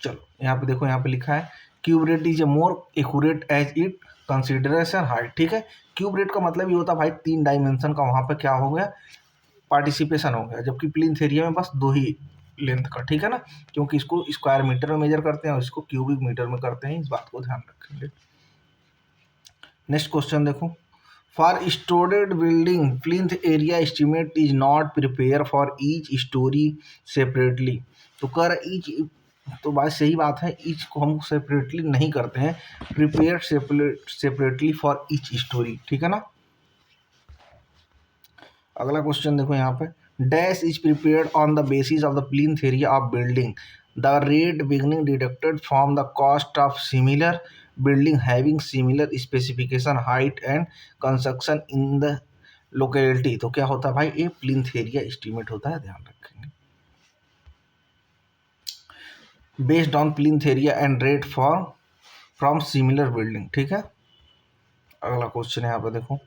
चलो यहाँ पे देखो, यहाँ पे लिखा है cube rate is a more accurate as it consideration height. ठीक है, क्यूब रेट का मतलब ये होता है भाई 3 डायमेंशन का वहाँ पे क्या हो गया, पार्टिसिपेशन हो गया, जबकि प्लिंथ एरिया में बस 2 ही लेंथ का। ठीक है ना, क्योंकि इसको स्क्वायर मीटर में मेजर करते हैं और इसको क्यूबिक मीटर में करते हैं, इस बात को ध्यान रखेंगे। नेक्स्ट क्वेश्चन देखो, for storeyed building plinth area estimate is not prepare for each story separately. तो कर ईच, तो बात सही बात है, ईच को हम सेपरेटली नहीं करते हैं, prepare separately for each story. ठीक है ना, अगला क्वेश्चन देखो यहाँ पे, dash is prepared on the basis of the plinth area of building, the rate beginning deducted from the cost of similar building having similar specification height and construction in the locality. तो क्या होता है भाई, ये plinth area estimate होता है, ध्यान रखेंगे, based on plinth area and rate for from similar building. ठीक है, अगला क्वेश्चन यहाँ पे देखो,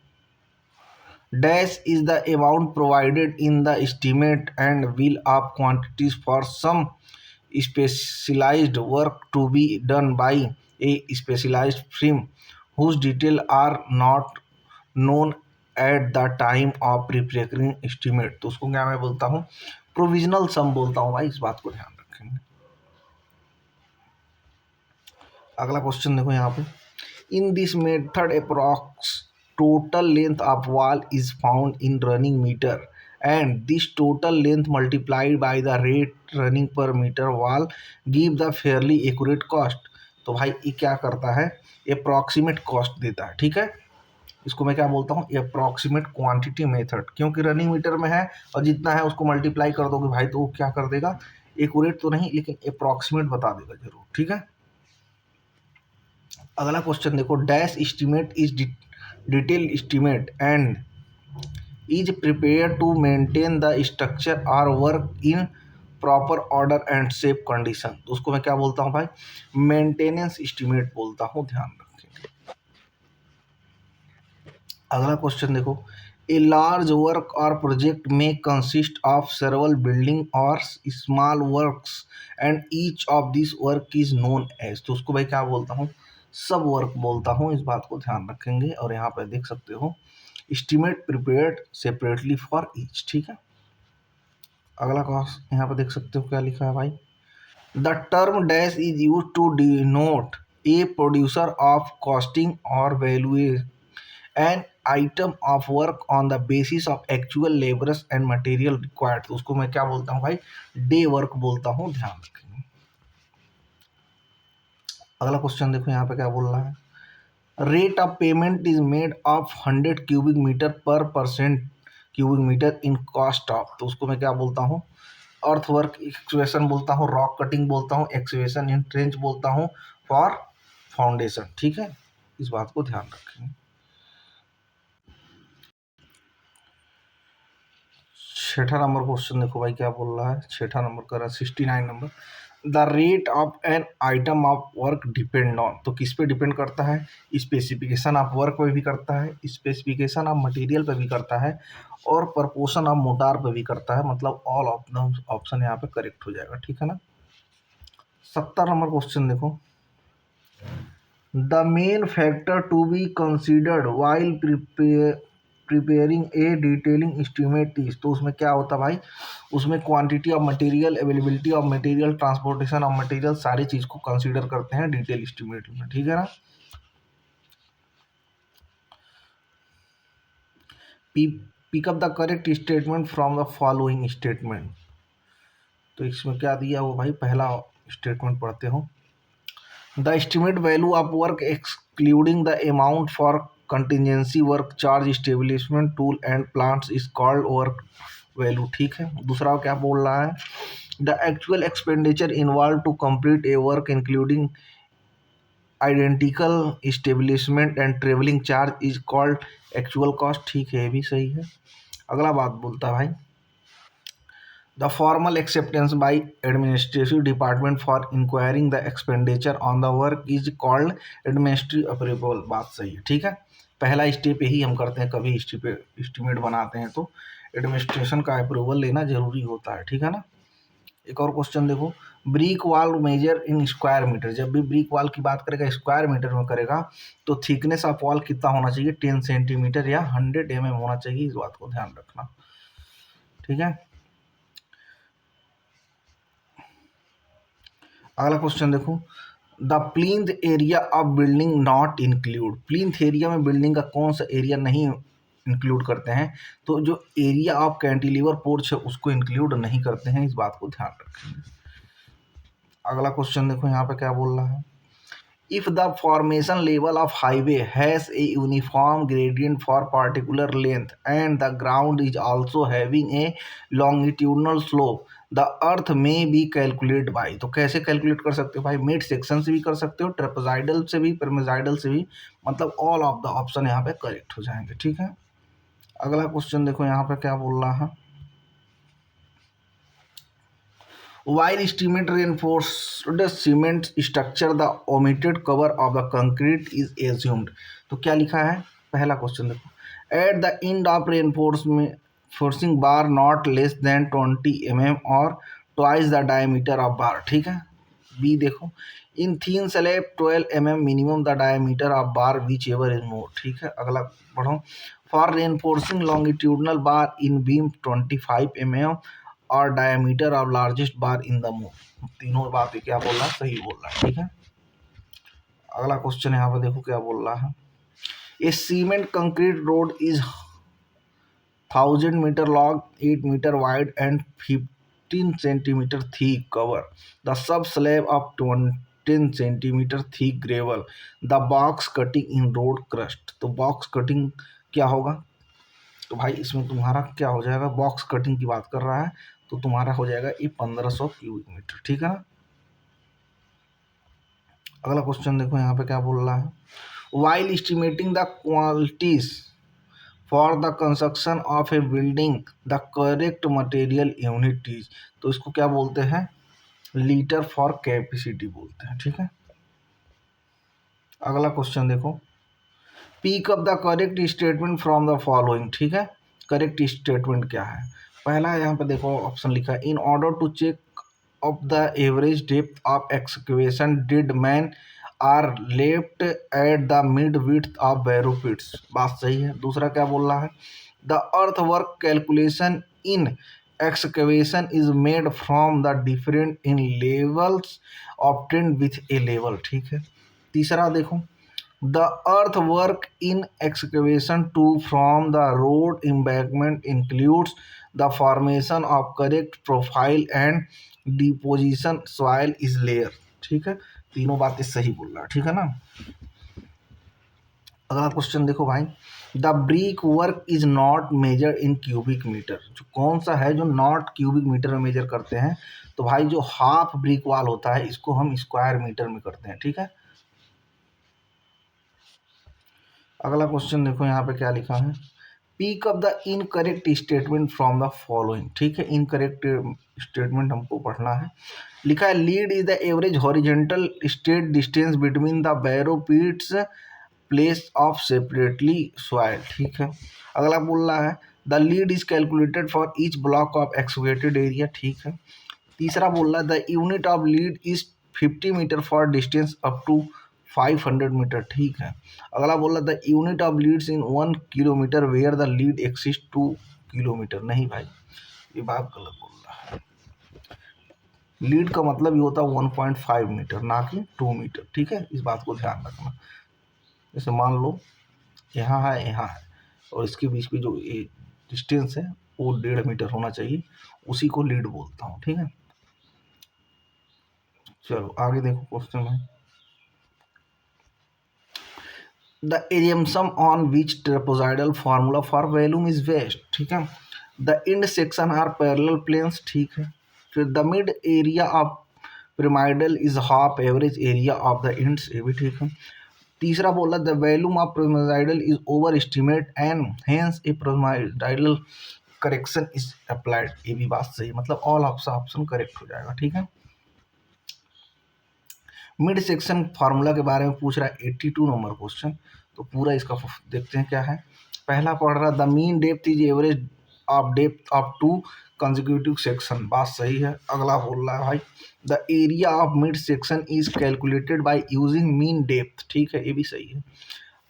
dash is the amount provided in the estimate and bill of quantities for some specialized work to be done by a specialized firm whose details are not known at the time of preparing estimate। तो उसको क्या मैं बोलता हूँ, provisional सम बोलता हूँ भाई, इस बात को ध्यान रखेंगे। अगला क्वेश्चन देखो यहाँ पे, in this method approx total length of wall is found in running meter and this total length multiplied by the rate running per meter wall give the fairly accurate cost। तो भाई ये क्या करता है, approximate cost देता है। ठीक है, इसको मैं क्या बोलता हूँ, अप्रॉक्सीमेट क्वांटिटी मेथड, क्योंकि रनिंग मीटर में है और जितना है उसको मल्टीप्लाई कर दोगे भाई, तो वो क्या कर देगा, एक्यूरेट तो नहीं लेकिन अप्रॉक्सीमेट बता देगा जरूर। ठीक है, अगला क्वेश्चन देखो, dash estimate is detail estimate and is prepared to maintain the structure or work in proper order and safe condition, तो उसको मैं क्या बोलता हूँ भाई, मेंटेनेंस एस्टिमेट बोलता हूँ, ध्यान रखेंगे। अगला क्वेश्चन देखो, ए लार्ज वर्क और प्रोजेक्ट में कंसिस्ट ऑफ सेवरल बिल्डिंग और small works and each of this work is known as, तो उसको भाई क्या बोलता हूँ, सब वर्क बोलता हूँ, इस बात को ध्यान रखेंगे। और यहाँ पे देख सकते हो estimate prepared separately for each, ठीक है। अगला कॉस्ट यहाँ पे देख सकते हो क्या लिखा है भाई, the term dash is use to denote a producer of costing और value an item of work on the basis of actual labours and material required, तो उसको मैं क्या बोलता हूँ भाई, डे वर्क बोलता हूँ, ध्यान रखेंगे। अगला क्वेश्चन देखो यहाँ पे क्या बोल रहा है, rate of payment is made of 100 cubic metre per percent cubic metre in cost of, तो उसको मैं क्या बोलता हूँ, अर्थ वर्क एक्सवेशन बोलता हूँ, रॉक कटिंग बोलता हूँ, एक्सवेशन इन ट्रेंच बोलता हूँ, फॉर फाउंडेशन, ठीक है, इस बात को ध्यान रखें। छठा नंबर क्वेश्चन देखो भाई क्या बोल रहा है, छठा नंबर का रहा 69 number, the rate of N item of work depend on, तो किस पे डिपेंड करता है, स्पेसिफिकेशन ऑफ वर्क पे भी करता है, स्पेसिफिकेशन ऑफ मटेरियल पे भी करता है, और प्रपोर्शन ऑफ मोटार पे भी करता है, मतलब ऑल ऑफ द ऑप्शन यहाँ पे करेक्ट हो जाएगा, ठीक है ना। 70 नंबर क्वेश्चन देखो, the main factor to be considered while preparing a detailing estimate is, तो उसमें क्या होता है भाई, उसमें quantity of material, availability of material, transportation of material, सारी चीज़ को कंसीडर करते हैं डिटेल एस्टिमेट में, ठीक है ना। Pick up the correct statement from the following statement, तो इसमें क्या दिया वो भाई, पहला स्टेटमेंट पढ़ते हो, the estimate value of work excluding the amount for contingency work charge establishment tool and plants is called work value, ठीक है। दूसरा क्या बोल रहा है, the actual expenditure involve to complete a work including identical establishment and travelling charge is called actual cost, ठीक है, ये भी सही है। अगला बात बोलता है भाई, the formal acceptance by administrative department for inquiring the expenditure on the work is called administrative approval, बात सही है, ठीक है। पहला स्टेप यही हम करते हैं, कभी एस्टिमेट बनाते हैं तो एडमिनिस्ट्रेशन का अप्रूवल लेना जरूरी होता है, ठीक है ना। एक और क्वेश्चन देखो, brick wall measure in square metre, जब भी ब्रिक वॉल की बात करेगा स्क्वायर मीटर में करेगा तो थिकनेस ऑफ वॉल कितना होना चाहिए, 10 सेंटीमीटर या 100 mm होना चाहिए, इस बात को ध्यान रखना, ठीक है। अगला क्वेश्चन देखो, the plinth area of building not include, plinth area में बिल्डिंग का कौन सा एरिया नहीं इंक्लूड करते हैं, तो जो एरिया ऑफ कैंटिलीवर पोर्च है उसको इंक्लूड नहीं करते हैं, इस बात को ध्यान रखेंगे। अगला क्वेश्चन देखो यहाँ पे क्या बोल रहा है, if the formation level of highway has a uniform gradient for particular length and the ground is also having a longitudinal slope, the earth may be calculated by, तो कैसे कैलकुलेट कर सकते हो भाई, मिड सेक्शन से भी कर सकते हो, ट्रेपेजॉइडल से भी, पिरामिडल से भी, मतलब ऑल ऑफ द ऑप्शन यहाँ पे करेक्ट हो जाएंगे, ठीक है। अगला क्वेश्चन देखो यहाँ पे क्या बोल रहा है, while estimate reinforced cement structure the omitted cover of the concrete is assumed, तो क्या लिखा है, पहला क्वेश्चन देखो, at the end of reinforcing bar not less than 20 mm or twice the diameter of bar, ठीक है। बी देखो, इन thin slab 12 mm minimum the diameter of bar whichever is more, ठीक है। अगला पढ़ो, for reinforcing longitudinal bar in beam 25 mm और diameter of largest bar in the move, तीनों बातें क्या बोल रहा है, सही बोल रहा है, ठीक है। अगला क्वेश्चन यहाँ पे देखो क्या बोल रहा है, a cement concrete road is 1000 metre long, 8 metre wide and 15 centimetre thick cover the sub slab of 20 centimetre thick gravel the box cutting in road crust, तो बॉक्स कटिंग क्या होगा, तो भाई इसमें तुम्हारा क्या हो जाएगा, बॉक्स कटिंग की बात कर रहा है तो तुम्हारा हो जाएगा ये 1500 क्यूबिक मीटर, ठीक है ना। अगला क्वेश्चन देखो यहाँ पे क्या बोल रहा है, while estimating the qualities for the construction of a building the correct material unit is, तो इसको क्या बोलते हैं, लीटर फॉर कैपेसिटी बोलते हैं, ठीक है। अगला क्वेश्चन देखो, pick up the correct statement from the following, ठीक है। करेक्ट स्टेटमेंट क्या है, पहला यहाँ पे देखो ऑप्शन लिखा है, in order to check of the average depth of excavation did man are left at the mid width of barrow pits, बात सही है। दूसरा क्या बोल रहा है, the earthwork calculation in excavation is made from the different in levels obtained with a level, ठीक है। तीसरा देखो, the earthwork in excavation to from the road embankment includes the formation of correct profile and deposition soil is layer, ठीक है। तीनों बातें सही बोल रहा है, ठीक है ना। अगला क्वेश्चन देखो भाई, the brick work is not measure in cubic metre, जो कौन सा है जो नॉट क्यूबिक मीटर में मेजर करते हैं, तो भाई जो हाफ ब्रिक वाल होता है इसको हम स्क्वायर मीटर में करते हैं, ठीक है। अगला क्वेश्चन देखो यहाँ पे क्या लिखा है, pick up the incorrect statement from the following, ठीक है। इनकरेक्ट स्टेटमेंट हमको पढ़ना है। लिखा है lead is the average horizontal straight distance between the borrow pits place of separately soil, ठीक है। अगला बोल रहा है the lead is calculated for each block of excavated area, ठीक है। तीसरा बोल रहा है the unit of lead is 50 metre for distance up to 500 metre, ठीक है। अगला बोल रहा the unit of leads in 1 kilometre where the lead exist 2 kilometre, नहीं भाई ये बात गलत बोल रहा है। लीड का मतलब ये होता है 1.5 मीटर ना कि 2 मीटर, ठीक है। इस बात को ध्यान रखना। जैसे मान लो यहाँ है और इसके बीच में जो डिस्टेंस है वो 1.5 मीटर होना चाहिए, उसी को लीड बोलता हूँ, ठीक है। चलो आगे देखो क्वेश्चन में, द एरियमसम on which trapezoidal formula for volume is best, ठीक है। The end section are parallel planes, ठीक है। फिर the mid area of pyramidal is half average area of the ends, ये भी ठीक है। तीसरा बोला the volume of pyramidal is over estimate and hence a pyramidal correction is applied, ये भी बात सही, मतलब ऑल ऑप्शन करेक्ट हो जाएगा, ठीक है। मिड सेक्शन फार्मूला के बारे में पूछ रहा है 82 नंबर क्वेश्चन, तो पूरा इसका देखते हैं क्या है। पहला पढ़ रहा the mean depth is average of depth of 2 consecutive section, बात सही है। अगला बोल रहा है भाई the area of mid section is calculated by using mean depth, ठीक है, ये भी सही है।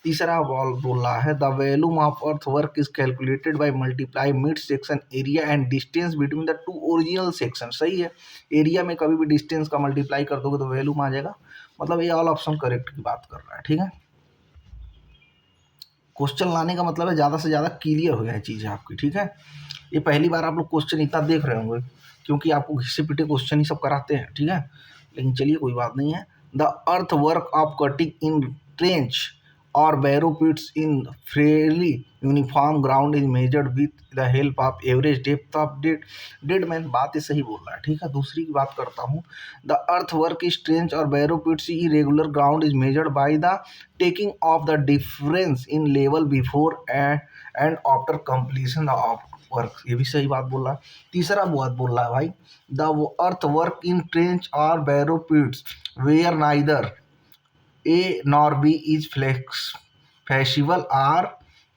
तीसरा बोल रहा है the volume of earth work is calculated by multiply mid section area and distance between the 2 original section, सही है। एरिया में कभी भी डिस्टेंस का मल्टीप्लाई कर दोगे तो वैल्यूम आ जाएगा, मतलब ये ऑल ऑप्शन करेक्ट की बात कर रहा है, ठीक है। क्वेश्चन लाने का मतलब है ज़्यादा से ज़्यादा क्लियर हो जाए चीज़ें आपकी, ठीक है। ये पहली बार आप लोग क्वेश्चन इतना देख रहे होंगे क्योंकि आपको घिसे पिटे क्वेश्चन ही सब कराते हैं, ठीक है। लेकिन चलिए कोई बात नहीं है। The earth work of cutting in trench और borrow pits in fairly uniform ground is measured with the help of average depth of dead man, बात ये सही बोल रहा है, ठीक है। दूसरी की बात करता हूँ, the earth work is trench और borrow pits irregular ground is measured by the taking off the difference in level before and after completion of work, ये भी सही बात बोल रहा है। तीसरा बात बोल रहा है भाई the earth work in trench और borrow pits where neither A nor B is flexible are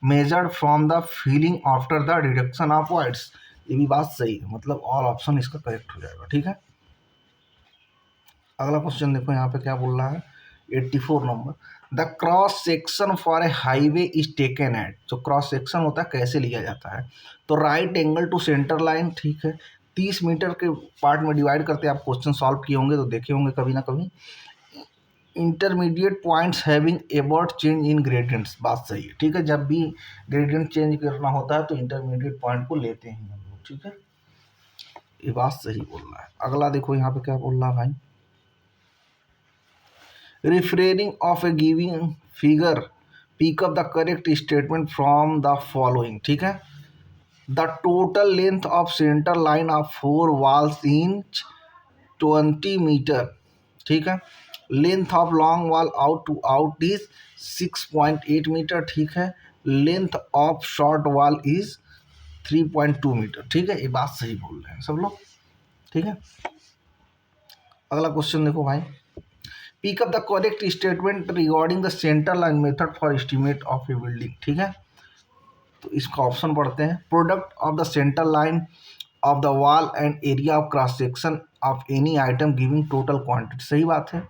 measured from the filling after the deduction of voids, ये भी बात सही है, मतलब ऑल ऑप्शन इसका करेक्ट हो जाएगा, ठीक है। अगला क्वेश्चन देखो यहाँ पे क्या बोल रहा है 84 number, the cross section for a highway is taken at, जो क्रॉस सेक्शन होता है कैसे लिया जाता है, तो right angle to centre line, ठीक है। 30 मीटर के पार्ट में डिवाइड करते आप क्वेश्चन सॉल्व किए होंगे तो देखे होंगे कभी ना कभी। Intermediate points having about change in gradients, बात सही है, ठीक है। जब भी ग्रेडियंट चेंज करना होता है तो इंटरमीडिएट पॉइंट को लेते हैं हम लोग, ठीक है। ये बात सही बोल रहा है। अगला देखो यहाँ पे क्या बोल रहा है भाई, refraining of a given figure pick up the correct statement from the following, ठीक है। the total length of center line of 4 walls in 20 मीटर, ठीक है। Length of long wall out to out is 6.8 metre, ठीक है। Length of short wall is 3.2 metre. ठीक है, ये बात सही बोल रहे हैं सब लोग। ठीक है, अगला क्वेश्चन देखो भाई, pick up the correct statement regarding the centre line method for estimate of a building. ठीक है, तो इसका ऑप्शन पढ़ते हैं, product of the centre line of the wall and area of cross section of any item giving total quantity. सही बात है,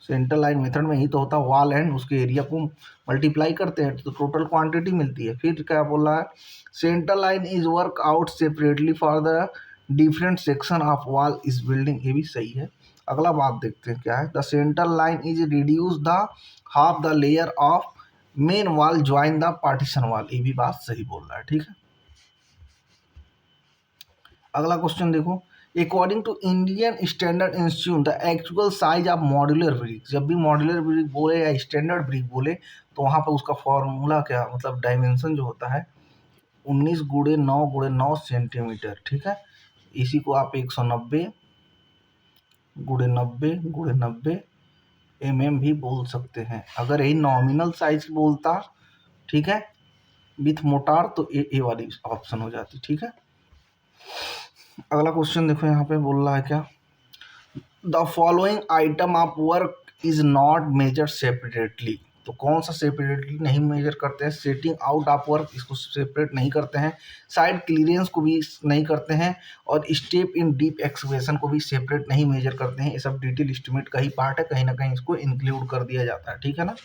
centre line method में ही तो होता है, वॉल एंड उसके एरिया को मल्टीप्लाई करते हैं तो टोटल क्वांटिटी मिलती है। फिर क्या बोल रहा है, centre line is work out separately for the different section of wall is building. ये भी सही है। अगला बात देखते हैं क्या है, the centre line is reduce the half the layer of main wall join the partition wall. ये भी बात सही बोल रहा है। ठीक है, अगला क्वेश्चन देखो, according to Indian standard institute the actual size of modular brick. जब भी मॉड्यूलर ब्रिक बोले या स्टैंडर्ड ब्रिक बोले तो वहाँ पर उसका फॉर्मूला क्या, मतलब डायमेंशन जो होता है 19 × 9 × 9 सेंटीमीटर। ठीक है, इसी को आप 190 × 90 × 90 mm भी बोल सकते हैं। अगर यही नॉमिनल साइज बोलता, ठीक है, विथ मोटार, तो ए वाली ऑप्शन हो जाती। ठीक है, अगला क्वेश्चन देखो, यहाँ पे बोल रहा है क्या, the following item of work is not measure separately. तो कौन सा सेपरेटली नहीं मेजर करते हैं, सेटिंग आउट ऑफ वर्क, इसको सेपरेट नहीं करते हैं, साइड क्लियरेंस को भी नहीं करते हैं, और स्टेप इन डीप एक्सकेवेशन को भी सेपरेट नहीं मेजर करते हैं। ये सब डिटेल एस्टिमेट का ही पार्ट है, कहीं ना कहीं इसको इंक्लूड कर दिया जाता है। ठीक है ना,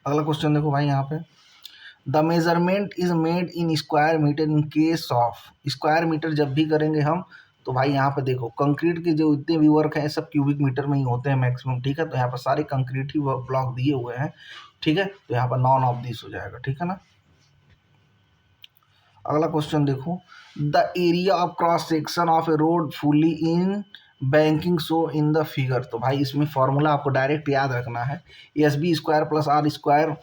अगला क्वेश्चन देखो भाई, यहाँ पे the measurement is made in square metre in case of. Square metre जब भी करेंगे हम, तो भाई यहाँ पे देखो कंक्रीट के जो इतने भी वर्क हैं सब क्यूबिक मीटर में ही होते हैं मैक्सिमम। ठीक है, तो यहाँ पर सारे कंक्रीट ही ब्लॉक दिए हुए हैं। ठीक है, तो यहाँ पर नॉन ऑफ दिस हो जाएगा। ठीक है ना, अगला क्वेश्चन देखो, the area of cross section of A road fully in banking show in the figure. तो भाई इसमें फॉर्मूला आपको डायरेक्ट याद रखना है, SB² + R²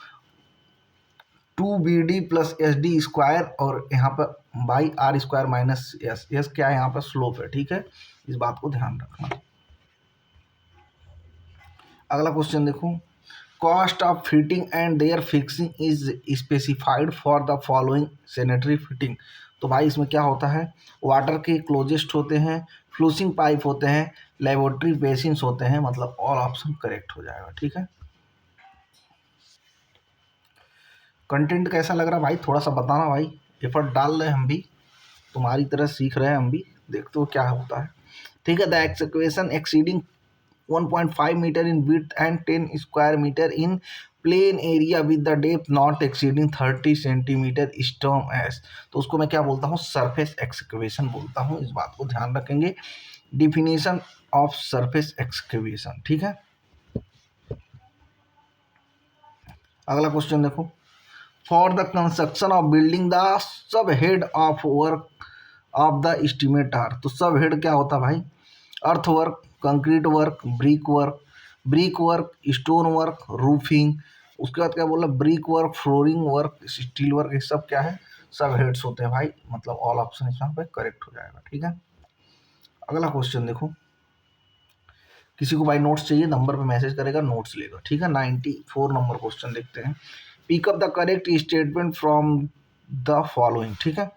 2BD + SD square, और यहाँ पर बाई R² - S। S क्या है, यहाँ पर स्लोप है। ठीक है, इस बात को ध्यान रखना। अगला क्वेश्चन देखो, cost of fitting and their fixing is specified for the following sanitary fitting. तो भाई इसमें क्या होता है, वाटर के क्लोजेस्ट होते हैं, फ्लूसिंग पाइप होते हैं, लेबोरेटरी बेसिन्स होते हैं, मतलब ऑल ऑप्शन करेक्ट हो जाएगा। ठीक है, कंटेंट कैसा लग रहा है भाई, थोड़ा सा बताना भाई, एफर्ट डाल रहे हैं हम भी, तुम्हारी तरह सीख रहे हैं हम भी, देखते हो क्या होता है। ठीक है, the excavation exceeding 1.5 metre in width and 10 square metre in plane area with the depth not exceeding 30 centimetre is term as. तो उसको मैं क्या बोलता हूँ, सरफेस एक्सकेवेशन बोलता हूँ, इस बात को ध्यान रखेंगे। Definition of surface excavation. ठीक है, अगला क्वेश्चन देखो, for the construction of building the sub head of work of the estimator. तो सब हेड क्या होता है भाई, अर्थ work, concrete work, brick work, stone work, roofing. उसके बाद क्या बोला, brick work, flooring work, steel work, ये सब क्या है, सब हेड्स होते हैं भाई, मतलब ऑल ऑप्शन इसमें पे करेक्ट हो जाएगा। ठीक है, अगला क्वेश्चन देखो, किसी को भाई नोट्स चाहिए नंबर पे मैसेज करेगा, नोट्स लेगा। ठीक है, 94 नंबर क्वेश्चन देखते हैं, pick up the correct statement from the following. ठीक है,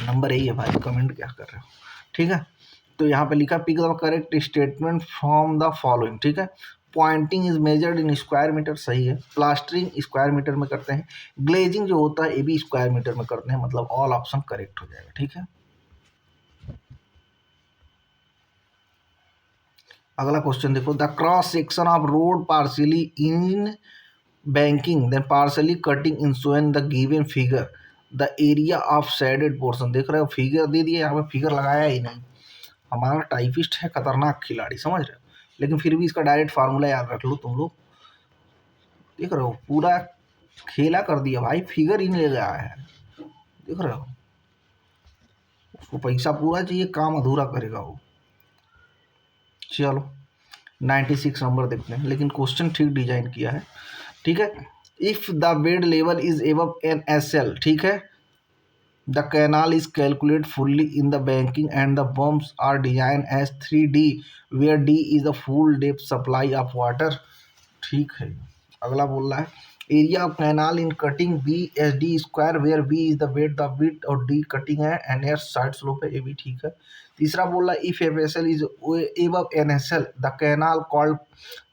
नंबर यही है भाई, कमेंट क्या कर रहे हो। ठीक है, तो यहाँ पे लिखा pick the correct statement from the following. ठीक है, pointing is measured in square metre, सही है। प्लास्टरिंग स्क्वायर मीटर में करते हैं, ग्लेजिंग जो होता है ये भी स्क्वायर मीटर में करते हैं, मतलब ऑल ऑप्शन करेक्ट हो जाएगा। ठीक है, अगला क्वेश्चन देखो, the cross section of road partially in banking then partially cutting in shown the given figure the area of shaded portion. देख रहे हो फिगर दे दिया, यहाँ पे फिगर लगाया ही नहीं। हमारा टाइपिस्ट है खतरनाक खिलाड़ी, समझ रहे हो, लेकिन फिर भी इसका डायरेक्ट फार्मूला याद रख लो तुम लोग। देख रहे हो पूरा खेला कर दिया भाई, फिगर ही नहीं लगा है, देख रहे हो, उसको पैसा पूरा चाहिए, काम अधूरा करेगा वो। चलो 96 नंबर देखते हैं, लेकिन क्वेश्चन ठीक डिजाइन किया है। ठीक है, if the bed level is above N SL, ठीक है, the canal is calculate fully in the banking and the bumps are design as 3D where D is the full depth supply of water. ठीक है, अगला बोल रहा है area of canal in cutting B S D square where B is the weight the width और D cutting है N S side slope है, ये भी ठीक है। तीसरा बोल रहा है if a vessel is above N S L the canal called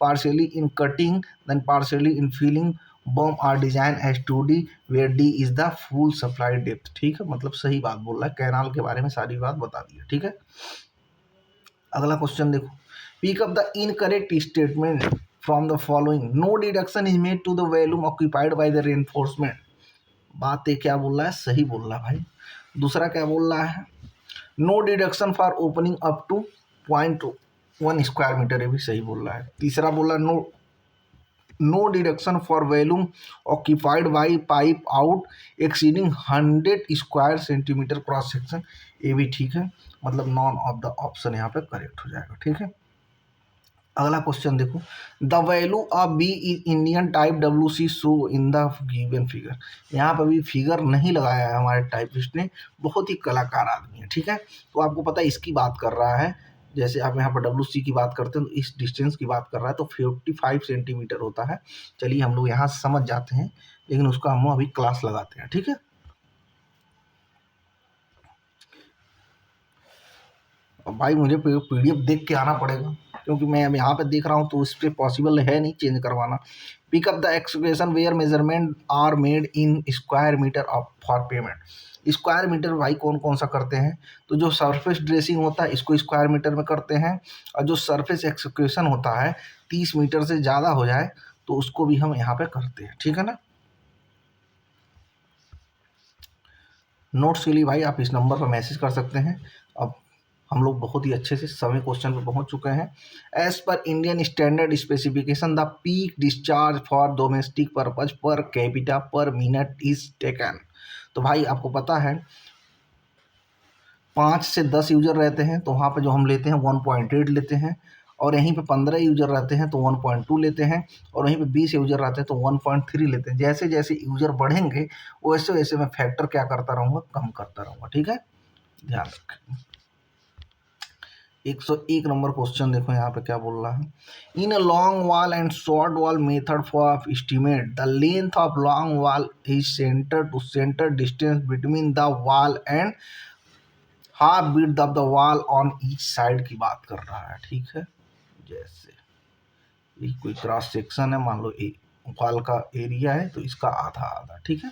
partially in cutting then partially in filling berm are design as two D where D is the full supply depth, ठीक है, मतलब सही बात बोल रहा है, canal के बारे में सारी बात बता दी है, ठीक है। अगला क्वेश्चन देखो pick up the incorrect statement from the following no deduction is made to the volume occupied by the reinforcement, बात ये क्या बोल रहा है, सही बोल रहा है भाई। दूसरा क्या बोल रहा है no deduction for opening up to 0.1 square metre, ये भी सही बोल रहा है। तीसरा बोला no deduction for volume occupied by pipe out exceeding 100 square centimetre cross section, ये भी ठीक है, मतलब नॉन ऑफ द ऑप्शन यहाँ पे करेक्ट हो जाएगा, ठीक है। अगला क्वेश्चन देखो the value of B is Indian type W C show in the given figure, यहाँ पर भी फिगर नहीं लगाया है हमारे टाइपिस्ट ने, बहुत ही कलाकार आदमी है, ठीक है। तो आपको पता है इसकी बात कर रहा है, जैसे आप यहाँ पर डब्ल्यू सी की बात करते हैं तो इस डिस्टेंस की बात कर रहा है तो 55 सेंटीमीटर होता है। चलिए हम लोग यहाँ समझ जाते हैं, लेकिन उसका हम अभी क्लास लगाते हैं, ठीक है। अब भाई मुझे पीडीएफ देख के आना पड़ेगा, क्योंकि मैं अब यहाँ पे देख रहा हूँ तो इस पर पॉसिबल है नहीं चेंज करवाना। Pick up the expression where measurement are made in square metre of for payment, square metre भाई कौन कौन सा करते हैं, तो जो सरफेस ड्रेसिंग होता है इसको स्क्वायर मीटर में करते हैं, और जो सरफेस एक्सक्यूशन होता है 30 मीटर से ज़्यादा हो जाए तो उसको भी हम यहाँ पे करते हैं, ठीक है ना। नोट्स के लिए भाई आप इस नंबर पर मैसेज कर सकते हैं। अब हम लोग बहुत ही अच्छे से सभी क्वेश्चन पे पहुंच चुके हैं। As per Indian standard specification the peak discharge for domestic purpose per capita per minute is taken, तो भाई आपको पता है 5 से 10 यूजर रहते हैं तो वहाँ पे जो हम लेते हैं 1.8 लेते हैं, और यहीं पे 15 यूजर रहते हैं तो 1.2 लेते हैं, और वहीं पे 20 यूजर रहते हैं तो 1.3 लेते हैं। जैसे जैसे यूजर बढ़ेंगे वैसे वैसे मैं फैक्टर क्या करता रहूँगा, कम करता रहूँगा, ठीक है, ध्यान रखें। 101 नंबर क्वेश्चन देखो यहाँ पे क्या बोल रहा है in a long wall and short wall method for estimate the length of long wall is centre to centre distance between the wall and half width of the wall on each side की बात कर रहा है, ठीक है। जैसे ये कोई क्रॉस सेक्शन है, मान लो वॉल का एरिया है तो इसका आधा आधा, ठीक है।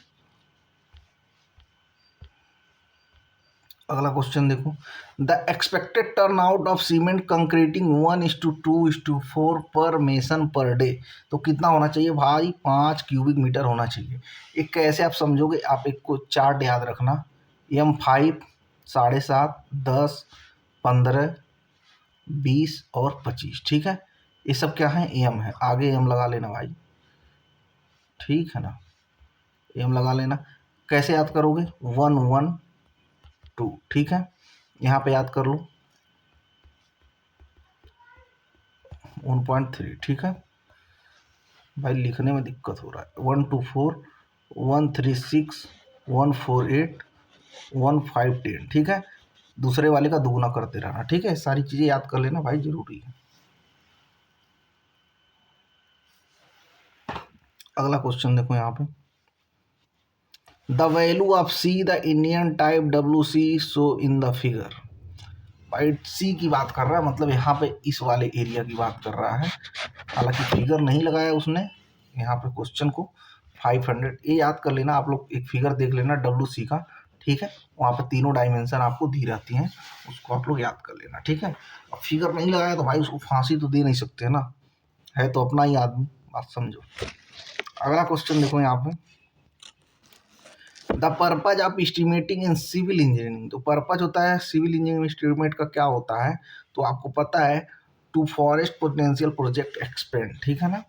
अगला क्वेश्चन देखो the expected turn out of cement concreting 1:2:4 पर मेसन पर डे, तो कितना होना चाहिए भाई, 5 क्यूबिक मीटर होना चाहिए। एक कैसे आप समझोगे, आप एक को चार्ट याद रखना M5 7.5 10 15 20 और 25, ठीक है, ये सब क्या है एम है, आगे एम लगा लेना भाई, ठीक है ना, एम लगा लेना। कैसे याद करोगे 1 1 2, ठीक है, यहाँ पे याद कर लो 1.3, ठीक है भाई, लिखने में दिक्कत हो रहा है 124 136 148 1510, ठीक है, दूसरे वाले का दुगुना करते रहना, ठीक है, सारी चीज़ें याद कर लेना भाई, जरूरी है। अगला क्वेश्चन देखो यहाँ पे the value of C the Indian type W C show in the figure, भाई सी की बात कर रहा है, मतलब यहाँ पे इस वाले एरिया की बात कर रहा है, हालांकि फिगर नहीं लगाया उसने यहाँ पे क्वेश्चन को 500, ये याद कर लेना आप लोग, एक फिगर देख लेना डब्ल्यू सी का, ठीक है, वहाँ पे तीनों डायमेंशन आपको दी रहती हैं, उसको आप लोग याद कर लेना, ठीक है। अब फिगर नहीं लगाया तो भाई उसको फांसी तो दे नहीं सकते ना, है तो अपना ही आदमी, बात समझो। अगला क्वेश्चन देखो यहाँ पे the purpose of estimating in civil engineering, तो पर्पज होता है सिविल इंजीनियरिंग एस्टिमेट का क्या होता है, तो आपको पता है to forest potential project expand, ठीक है ना।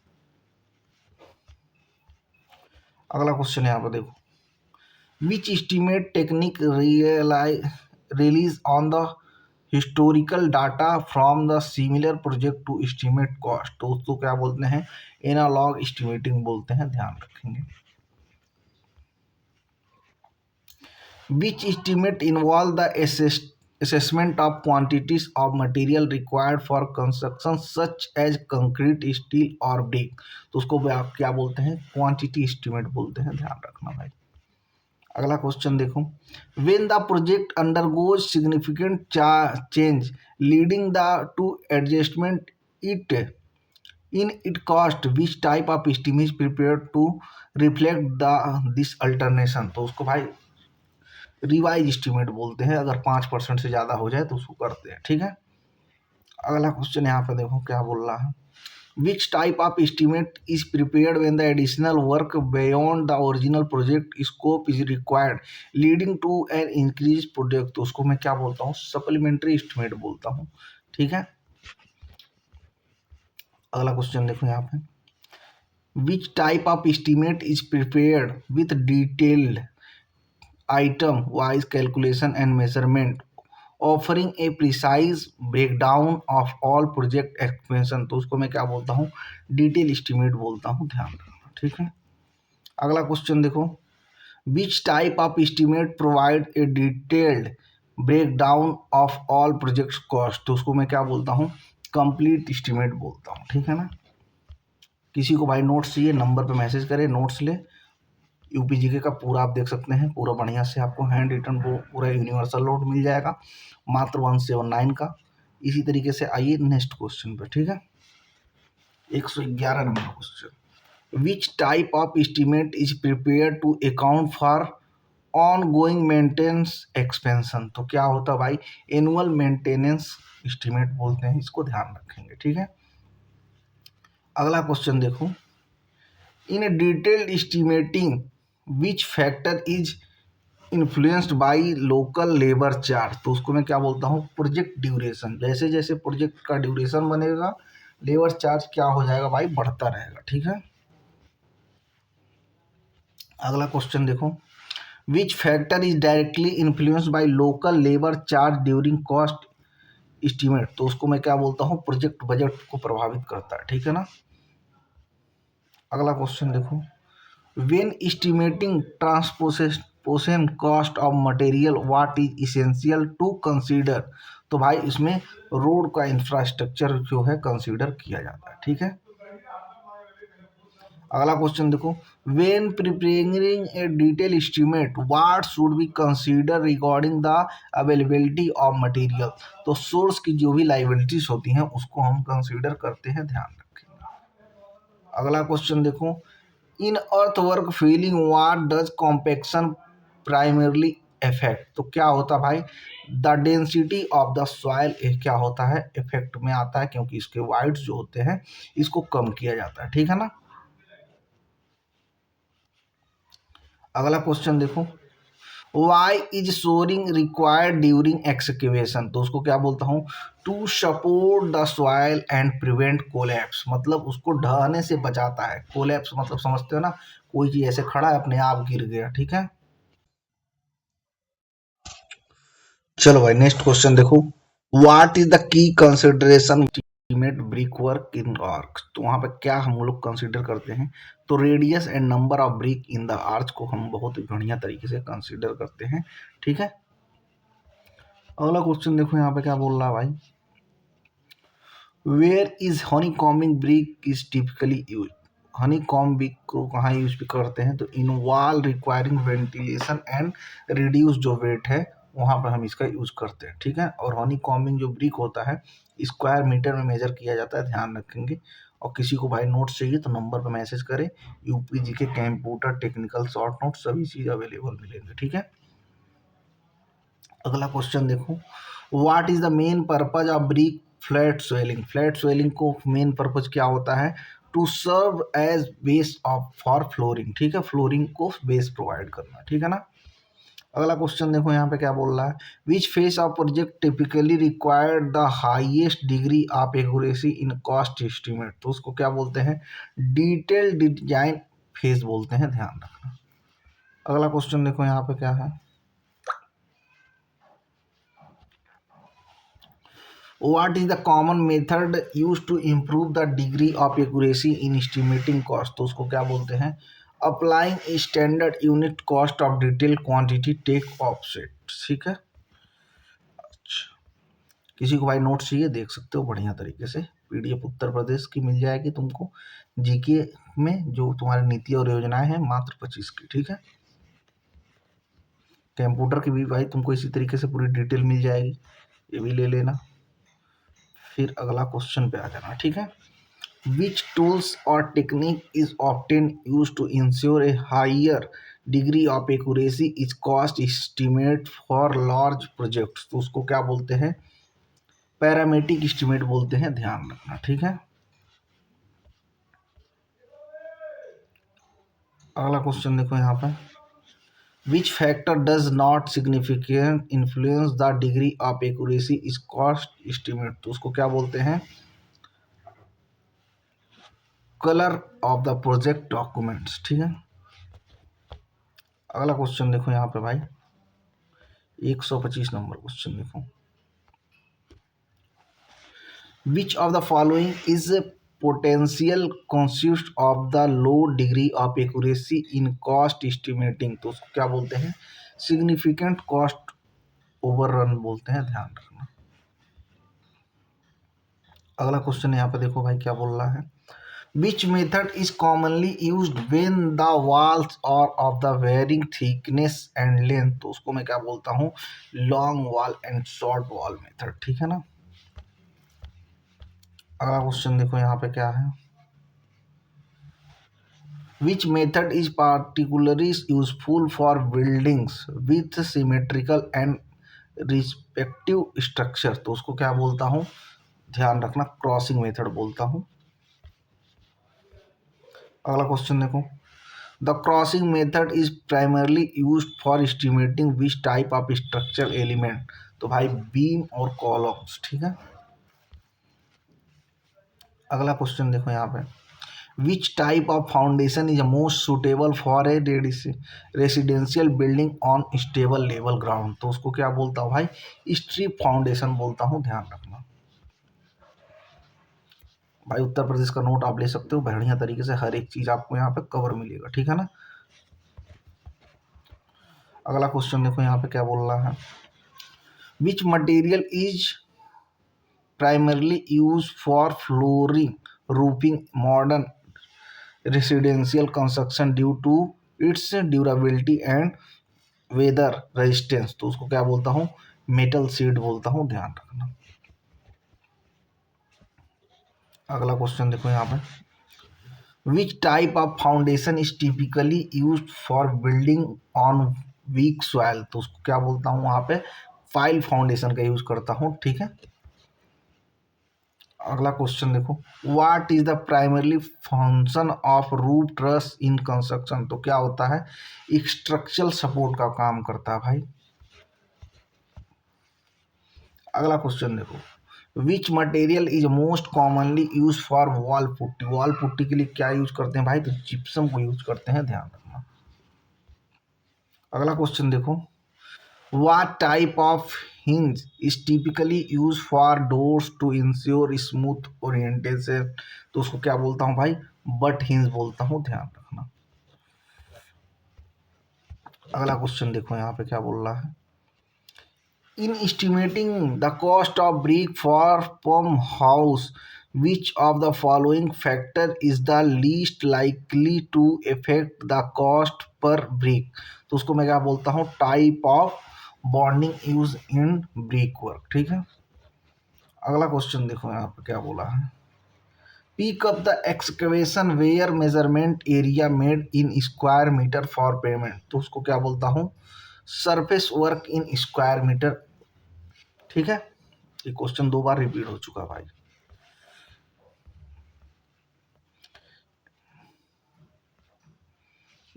अगला क्वेश्चन यहाँ पर देखो which estimate technique relies on the historical data from the similar project to estimate cost, तो उसको क्या बोलते हैं एनालॉग एस्टिमेटिंग बोलते हैं, ध्यान रखेंगे। Which estimate involve the assessment of quantities of material required for construction such as concrete, steel और brick। तो उसको आप क्या बोलते हैं, क्वांटिटी एस्टिमेट बोलते हैं, ध्यान रखना भाई। अगला क्वेश्चन देखो, when the project undergoes significant change leading the to adjustment it in it cost, which type of estimate is prepared to reflect the this alternation। तो उसको भाई रिवाइज एस्टिमेट बोलते हैं, अगर 5% से ज़्यादा हो जाए तो उसको करते हैं, ठीक है। अगला क्वेश्चन यहाँ पे देखो क्या बोल रहा है, which type of estimate is prepared when the additional work beyond the original project scope is required leading to an increase project. तो उसको मैं क्या बोलता हूँ, सप्लीमेंट्री एस्टिमेट बोलता हूँ, ठीक है। अगला क्वेश्चन देखो यहाँ पे, which type of estimate is prepared with detailed item wise calculation and measurement offering a precise breakdown of all project expenses। तो उसको मैं क्या बोलता हूँ, डिटेल एस्टिमेट बोलता हूँ, ध्यान रखना, ठीक है। अगला क्वेश्चन देखो, विच type of estimate provide a detailed breakdown of all project cost. तो उसको मैं क्या बोलता हूँ, कंप्लीट एस्टिमेट बोलता हूँ, ठीक है ना। किसी को भाई नोट्स चाहिए, नंबर पे मैसेज करे, नोट्स ले। यूपीजीके का पूरा आप देख सकते हैं, पूरा बढ़िया से आपको हैंड रिटन वो पूरा यूनिवर्सल नोट मिल जाएगा, मात्र 179 का। इसी तरीके से आइए नेक्स्ट क्वेश्चन पे, ठीक है। 111 number question, which type of estimate is prepare to account for ongoing maintenance expansion. तो क्या होता है भाई, एनुअल मेंटेनेंस एस्टिमेट बोलते हैं, इसको ध्यान रखेंगे, ठीक है। अगला क्वेश्चन देखो, इन detailed estimating which factor is influenced by local labour charge. तो उसको मैं क्या बोलता हूँ, प्रोजेक्ट ड्यूरेशन। जैसे जैसे प्रोजेक्ट का ड्यूरेशन बनेगा, लेबर चार्ज क्या हो जाएगा भाई, बढ़ता रहेगा, ठीक है। अगला क्वेश्चन देखो, which factor is directly influenced by local labour charge during cost estimate. तो उसको मैं क्या बोलता हूँ, प्रोजेक्ट बजट को प्रभावित करता है, ठीक है ना। अगला क्वेश्चन देखो, when estimating transportation cost of material what is essential to consider। तो भाई इसमें रोड का इंफ्रास्ट्रक्चर जो है कंसीडर किया जाता है, ठीक है। अगला क्वेश्चन देखो, when preparing a detailed estimate what should be considered regarding the availability of material। तो सोर्स की जो भी लाइबिलिटीज होती हैं उसको हम कंसीडर करते हैं, ध्यान रखें। अगला क्वेश्चन देखो, in earthwork filling what does compaction primarily affect. तो क्या होता है भाई, the density of the soil क्या होता है, इफेक्ट में आता है, क्योंकि इसके वाइड्स जो होते हैं इसको कम किया जाता है, ठीक है ना। अगला क्वेश्चन देखो, why is shoring required during excavation. तो उसको क्या बोलता हूँ, to support the soil and prevent collapse. मतलब उसको ढहने से बचाता है, कोलैप्स मतलब समझते हो ना, कोई चीज ऐसे खड़ा है अपने आप गिर गया, ठीक है। चलो भाई नेक्स्ट क्वेश्चन देखो, what is the key consideration estimate brick work in arc. तो वहां पे क्या हम लोग कंसीडर करते हैं, तो radius and number of brick in the arch को हम बहुत ही बढ़िया तरीके से कंसीडर करते हैं, ठीक है। अगला क्वेश्चन देखो यहाँ पे क्या बोल रहा है भाई, where is honeycombing brick is typically use. Honeycomb brick को कहाँ यूज करते हैं, तो in wall requiring ventilation and reduce जो वेट है वहाँ पर हम इसका यूज करते हैं, ठीक है। और हनी कॉम्बिंग जो ब्रिक होता है स्क्वायर मीटर में मेजर किया जाता है, ध्यान रखेंगे। और किसी को भाई नोट्स चाहिए तो नंबर पर मैसेज करें, यूपीजी के कंप्यूटर टेक्निकल शॉर्ट नोट सभी चीज़ अवेलेबल मिलेंगे, ठीक है। अगला क्वेश्चन देखो, what is the main purpose of brick flat soling. Flat soling को मेन पर्पज क्या होता है, to serve as base of for flooring, ठीक है, फ्लोरिंग को बेस प्रोवाइड करना, ठीक है ना। अगला क्वेश्चन देखो यहाँ पे क्या बोल रहा है, which phase of project typically required the highest degree of accuracy in cost estimate. तो उसको क्या बोलते हैं, डिटेल डिजाइन फेज बोलते हैं, ध्यान रखना। अगला क्वेश्चन देखो यहाँ पे क्या है, what is the common method used to improve the degree of accuracy in estimating cost। तो उसको क्या बोलते हैं, applying a standard unit cost of detail quantity take offset, ठीक है। किसी को भाई नोट्स चाहिए देख सकते हो बढ़िया तरीके से, पीडीएफ उत्तर प्रदेश की मिल जाएगी तुमको, जीके में जो तुम्हारी नीति और योजनाएं हैं मात्र 25 की, ठीक है। कंप्यूटर की भी भाई तुमको इसी तरीके से पूरी डिटेल मिल जाएगी, ये भी ले लेना। फिर अगला क्वेश्चन पे आ जाना, ठीक है। विच टूल्स और technique is often use to ensure a higher degree of accuracy is cost estimate for large projects, तो उसको क्या बोलते हैं, पैरामेट्रिक एस्टिमेट बोलते हैं, ध्यान रखना, ठीक है। अगला क्वेश्चन देखो यहाँ पे, which factor does not significant influence the degree of accuracy is cost estimate, तो उसको क्या बोलते हैं, colour of the project documents, ठीक है। अगला क्वेश्चन देखो यहाँ पे भाई 125 नंबर क्वेश्चन देखो, which of the following is potential consist of the low degree of accuracy in cost estimating, तो उसको क्या बोलते हैं, सिग्निफिकेंट कॉस्ट ओवररन बोलते हैं, ध्यान रखना। अगला क्वेश्चन यहाँ पे देखो भाई क्या बोल रहा है, which method is commonly used when the walls और of the varying thickness and length, तो उसको मैं क्या बोलता हूँ, long wall and short wall method, ठीक है ना। अगला क्वेश्चन देखो यहाँ पे क्या है, which method is particularly useful for buildings with symmetrical and respective structure, तो उसको क्या बोलता हूँ, ध्यान रखना, क्रॉसिंग मेथड बोलता हूँ। अगला क्वेश्चन देखो, the crossing method is primarily used for estimating which type of structural element, तो भाई बीम और कॉलम्स, ठीक है। अगला क्वेश्चन देखो यहाँ पे, which type of foundation is most suitable for a residential building on stable level ground, तो उसको क्या बोलता हूँ भाई, स्ट्रिप फाउंडेशन बोलता हूँ, ध्यान रखना। भाई उत्तर प्रदेश का नोट आप ले सकते हो बढ़िया तरीके से, हर एक चीज आपको यहाँ पे कवर मिलेगा, ठीक है ना। अगला क्वेश्चन देखो यहाँ पे क्या बोल रहा है, which material is primarily use for flooring roofing modern residential construction due to its durability and weather resistance, तो उसको क्या बोलता हूँ, मेटल शीट बोलता हूँ, ध्यान रखना। अगला क्वेश्चन देखो यहाँ पे, which type of foundation is typically used for building on weak soil, तो उसको क्या बोलता हूँ, वहाँ पे फाइल फाउंडेशन का यूज करता हूँ, ठीक है। अगला क्वेश्चन देखो, what is the primarily function of roof truss in construction, तो क्या होता है, एक स्ट्रक्चरल सपोर्ट का काम करता है भाई। अगला क्वेश्चन देखो, विच material is most commonly use for wall putty, wall putty के लिए क्या यूज करते हैं भाई, तो जिप्सम को यूज करते हैं, ध्यान रखना। अगला क्वेश्चन देखो, what type of hinge is typically used for doors to ensure smooth orientation, तो उसको क्या बोलता हूँ भाई, बट हिंज बोलता हूँ, ध्यान रखना। अगला क्वेश्चन देखो यहाँ पे क्या बोल रहा है, in estimating the cost of brick for पम house which of the following factor is the least likely to affect the cost per brick, तो उसको मैं क्या बोलता हूँ, type of bonding use in brick work, ठीक है। अगला क्वेश्चन देखो यहाँ पे क्या बोला है, pick up the excavation where measurement area made in square metre for payment, तो उसको क्या बोलता हूँ, surface work in square metre, ठीक है। ये क्वेश्चन 2 बार रिपीट हो चुका भाई।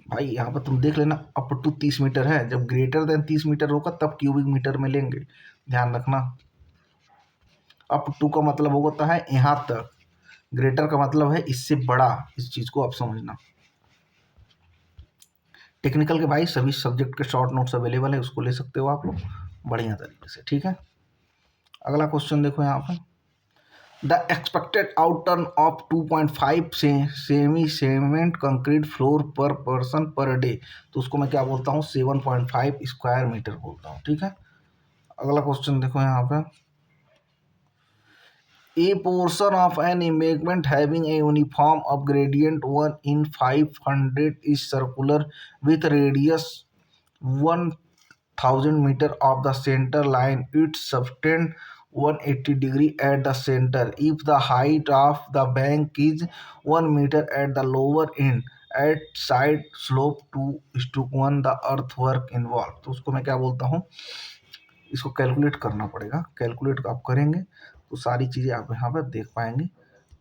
भाई यहाँ पर तुम देख लेना, अप टू 30 मीटर है, जब ग्रेटर देन 30 मीटर होगा तब क्यूबिक मीटर में लेंगे, ध्यान रखना। अप टू का मतलब होता है यहाँ तक, ग्रेटर का मतलब है इससे बड़ा, इस चीज को आप समझना। टेक्निकल के भाई सभी सब्जेक्ट के शॉर्ट नोट्स अवेलेबल है, उसको ले सकते हो आप लोग बढ़िया तरीके से, ठीक है। अगला क्वेश्चन देखो यहाँ पर, द एक्सपेक्टेड आउटटर्न ऑफ 2.5 से सेमी सीमेंट कंक्रीट फ्लोर पर पर्सन पर डे, तो उसको मैं क्या बोलता हूँ, 7.5 स्क्वायर मीटर बोलता हूँ, ठीक है। अगला क्वेश्चन देखो यहाँ पे, A portion of an embankment having a uniform of gradient 1 in 500 is circular with radius 1000 meter of the center line. It subtends 180 degree at the center. If the height of the bank is 1 meter at the lower end, at side slope 2:1 the earthwork involved. तो उसको मैं क्या बोलता हूँ, इसको calculate करना पड़ेगा। Calculate आप करेंगे तो सारी चीज़ें आप यहाँ पर देख पाएंगे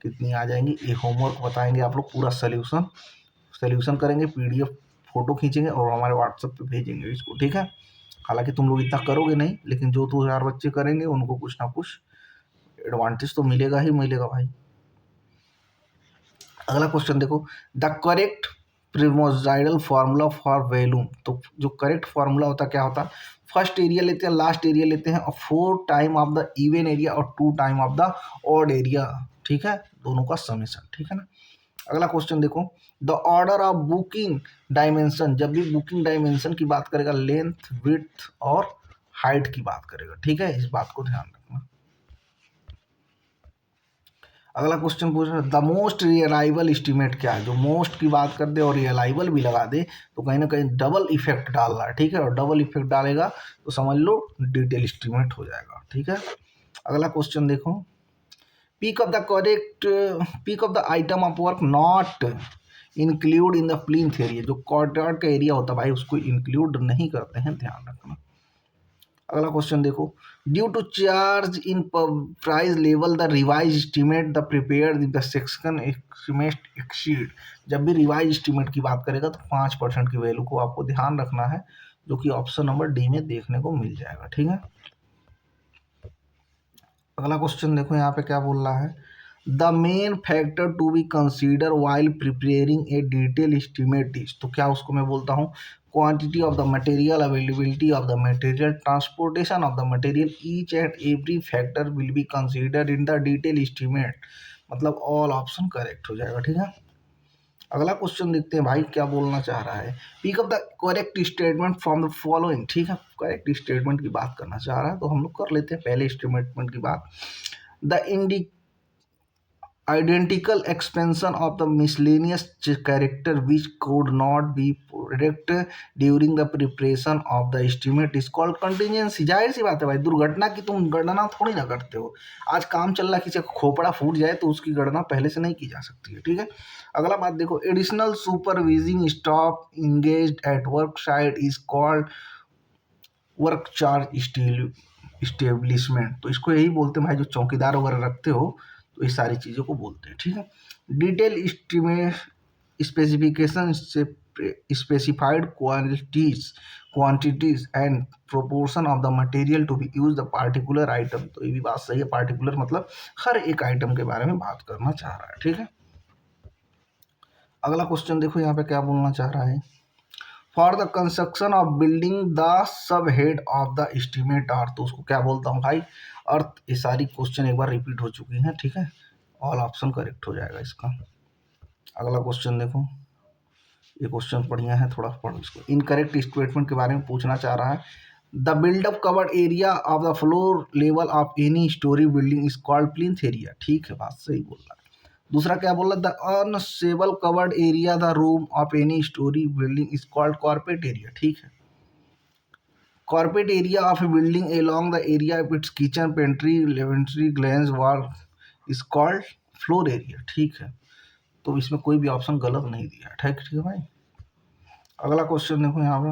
कितनी आ जाएंगी। ये होमवर्क बताएंगे आप लोग, पूरा सोल्यूशन करेंगे, पीडीएफ फोटो खींचेंगे और हमारे व्हाट्सएप पे भेजेंगे इसको, ठीक है। हालांकि तुम लोग इतना करोगे नहीं, लेकिन जो 2 4 बच्चे करेंगे उनको कुछ ना कुछ एडवांटेज तो मिलेगा ही मिलेगा भाई। अगला क्वेश्चन देखो, the correct prismoidal formula for volume. तो जो करेक्ट फार्मूला होता है क्या होता है, फर्स्ट एरिया लेते हैं, लास्ट एरिया लेते हैं और 4 time of the even area और 2 time of the odd area, ठीक है, दोनों का समेशन, ठीक है ना। अगला क्वेश्चन देखो, the order of booking dimension. जब भी बुकिंग डायमेंशन की बात करेगा लेंथ, विड्थ और हाइट की बात करेगा, ठीक है, इस बात को ध्यान रखना। अगला क्वेश्चन पूछ रहा है द मोस्ट रियलाइबल एस्टीमेट क्या है। जो मोस्ट की बात कर दे और रियलाइबल भी लगा दे तो कहीं ना कहीं डबल इफेक्ट डाल रहा है, ठीक है, और डबल इफेक्ट डालेगा तो समझ लो डिटेल एस्टीमेट हो जाएगा, ठीक है। अगला क्वेश्चन देखो, pick of the item of work not include in the plinth area. जो कॉर्डयार्ड का एरिया होता है भाई उसको इंक्लूड नहीं करते हैं, ध्यान रखना। अगला क्वेश्चन देखो, due to charge in price level the revise estimate the prepared the section estimate exceed. जब भी रिवाइज एस्टीमेट की बात करेगा तो 5% की वैल्यू को आपको ध्यान रखना है, जो कि ऑप्शन नंबर डी में देखने को मिल जाएगा, ठीक है। अगला क्वेश्चन देखो यहाँ पे क्या बोल रहा है, the main factor to be consider while preparing a detail estimate is. तो क्या उसको मैं बोलता हूँ, quantity of the material, availability of the material, transportation of the material, each and every factor will be consider in the detail estimate. मतलब all option correct हो जाएगा, ठीक है। अगला क्वेश्चन देखते हैं भाई क्या बोलना चाह रहा है, pick up the correct statement from the following, ठीक है, करेक्ट स्टेटमेंट की बात करना चाह रहा है तो हम लोग कर लेते हैं पहले स्टेटमेंट की बात। The identical expansion of the miscellaneous character which could not be predicted during the preparation of the estimate is called contingency। जाहिर सी बात है भाई, दुर्घटना की तुम गणना थोड़ी ना करते हो। आज काम चल रहा है, किसी का खोपड़ा फूट जाए तो उसकी गणना पहले से नहीं की जा सकती है, ठीक है। अगला बात देखो, additional supervising staff engaged at work site is called work charge establishment. तो इसको यही बोलते हैं भाई, जो चौकीदार वगैरह रखते हो तो इस सारी चीज़ों को बोलते हैं, ठीक है। डिटेल एस्टीमेट स्पेसिफिकेशन से specified quantities and proportion of the material to be use the particular item. तो ये भी बात सही है, पार्टिकुलर मतलब हर एक आइटम के बारे में बात करना चाह रहा है, ठीक है। अगला क्वेश्चन देखो यहाँ पे क्या बोलना चाह रहा है, for the construction of building the sub head of the estimate are. तो उसको क्या बोलता हूँ भाई, अर्थ। ये सारी क्वेश्चन एक बार रिपीट हो चुकी हैं, ठीक है, ऑल ऑप्शन करेक्ट हो जाएगा इसका। अगला क्वेश्चन देखो, ये क्वेश्चन बढ़िया है, थोड़ा पढ़ो इसको। इनकरेक्ट स्टेटमेंट के बारे में पूछना चाह रहा है, the build up covered area of the floor level of any storey building is called plinth area, ठीक है, बात सही बोल रहा है। दूसरा क्या बोला, the usable covered area the room of any storey building is called carpet area, ठीक है। Carpet area of a building along the area of its kitchen, pantry, lavatory, ग्लैंस, wall is called floor area, ठीक है। तो इसमें कोई भी option गलत नहीं दिया है, ठीक है भाई। अगला क्वेश्चन देखो यहाँ पे,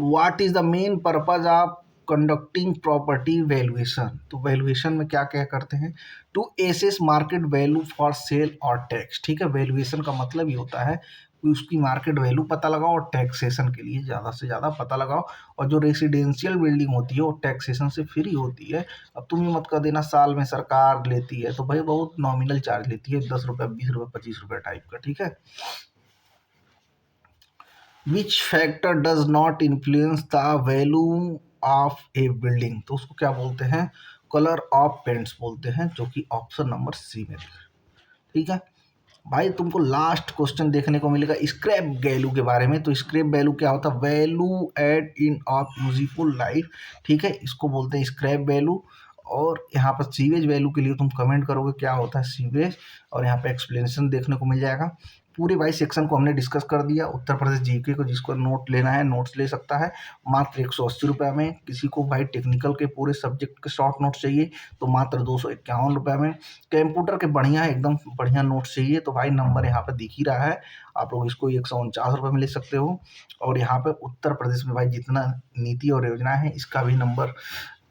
what is the main purpose of conducting property valuation. तो वैल्यूएशन में क्या क्या करते हैं, to assess market value for sale और टैक्स, ठीक है। वैल्यूएशन का मतलब ये होता है कि उसकी मार्केट वैल्यू पता लगाओ और टैक्सेशन के लिए ज़्यादा से ज़्यादा पता लगाओ। और जो रेसिडेंशियल बिल्डिंग होती है वो टैक्सेशन से फ्री होती है। अब तुम ये मत कर देना साल में सरकार लेती है, तो भाई बहुत नॉमिनल चार्ज लेती है, 10 रुपये, 20 रुपये, 25 रुपये टाइप का, ठीक है। Which factor does not influence the value of a building. तो उसको क्या बोलते हैं, कलर ऑफ पेंट्स बोलते हैं, जो कि ऑप्शन नंबर सी में दिख रहा है, ठीक है। भाई तुमको लास्ट क्वेश्चन देखने को मिलेगा स्क्रैप वैल्यू के बारे में। तो स्क्रैप वैल्यू क्या होता है? Value at end of useful life, ठीक है, इसको बोलते हैं स्क्रैप वैल्यू। और यहाँ पर सीवेज वैल्यू के लिए तुम कमेंट करोगे क्या होता है सीवेज, और यहाँ पे एक्सप्लेनेशन देखने को मिल जाएगा। पूरे 22 सेक्शन को हमने डिस्कस कर दिया। उत्तर प्रदेश जीके को जिसको नोट लेना है नोट्स ले सकता है मात्र 180 रुपये में। किसी को भाई टेक्निकल के पूरे सब्जेक्ट के शॉर्ट नोट्स चाहिए तो मात्र 251 रुपये में। कंप्यूटर के बढ़िया एकदम बढ़िया नोट्स चाहिए तो भाई नंबर यहाँ पे दिख ही रहा है, आप लोग इसको 149 रुपये में ले सकते हो। और यहाँ पे उत्तर प्रदेश में भाई जितना नीति और योजना है इसका भी नंबर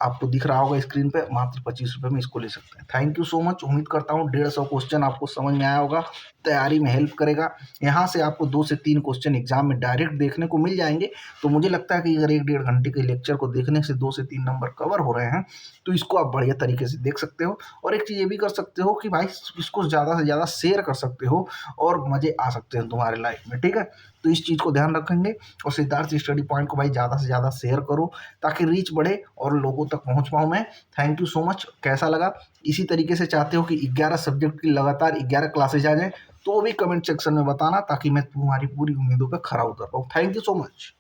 आपको दिख रहा होगा स्क्रीन पे, मात्र 25 रुपये में इसको ले सकते हैं। Thank you so much. उम्मीद करता हूँ 150 क्वेश्चन आपको समझ में आया होगा, तैयारी में हेल्प करेगा। यहाँ से आपको 2 से 3 क्वेश्चन एग्जाम में डायरेक्ट देखने को मिल जाएंगे। तो मुझे लगता है कि अगर 1-1.5 घंटे के लेक्चर को देखने से 2 से 3 नंबर कवर हो रहे हैं तो इसको आप बढ़िया तरीके से देख सकते हो। और एक चीज़ ये भी कर सकते हो कि भाई इसको ज़्यादा से ज़्यादा शेयर कर सकते हो और मज़े आ सकते हैं तुम्हारे लाइफ में, ठीक है। तो इस चीज़ को ध्यान रखेंगे और सिद्धार्थ स्टडी पॉइंट को भाई ज़्यादा से ज़्यादा शेयर करो ताकि रीच बढ़े और लोगों तक पहुंच पाऊँ मैं। Thank you so much. कैसा लगा? इसी तरीके से चाहते हो कि 11 सब्जेक्ट की लगातार 11 क्लासेज आ जाएँ तो वो भी कमेंट सेक्शन में बताना ताकि मैं तुम्हारी पूरी उम्मीदों पर खरा उतर पाऊँ। Thank you so much.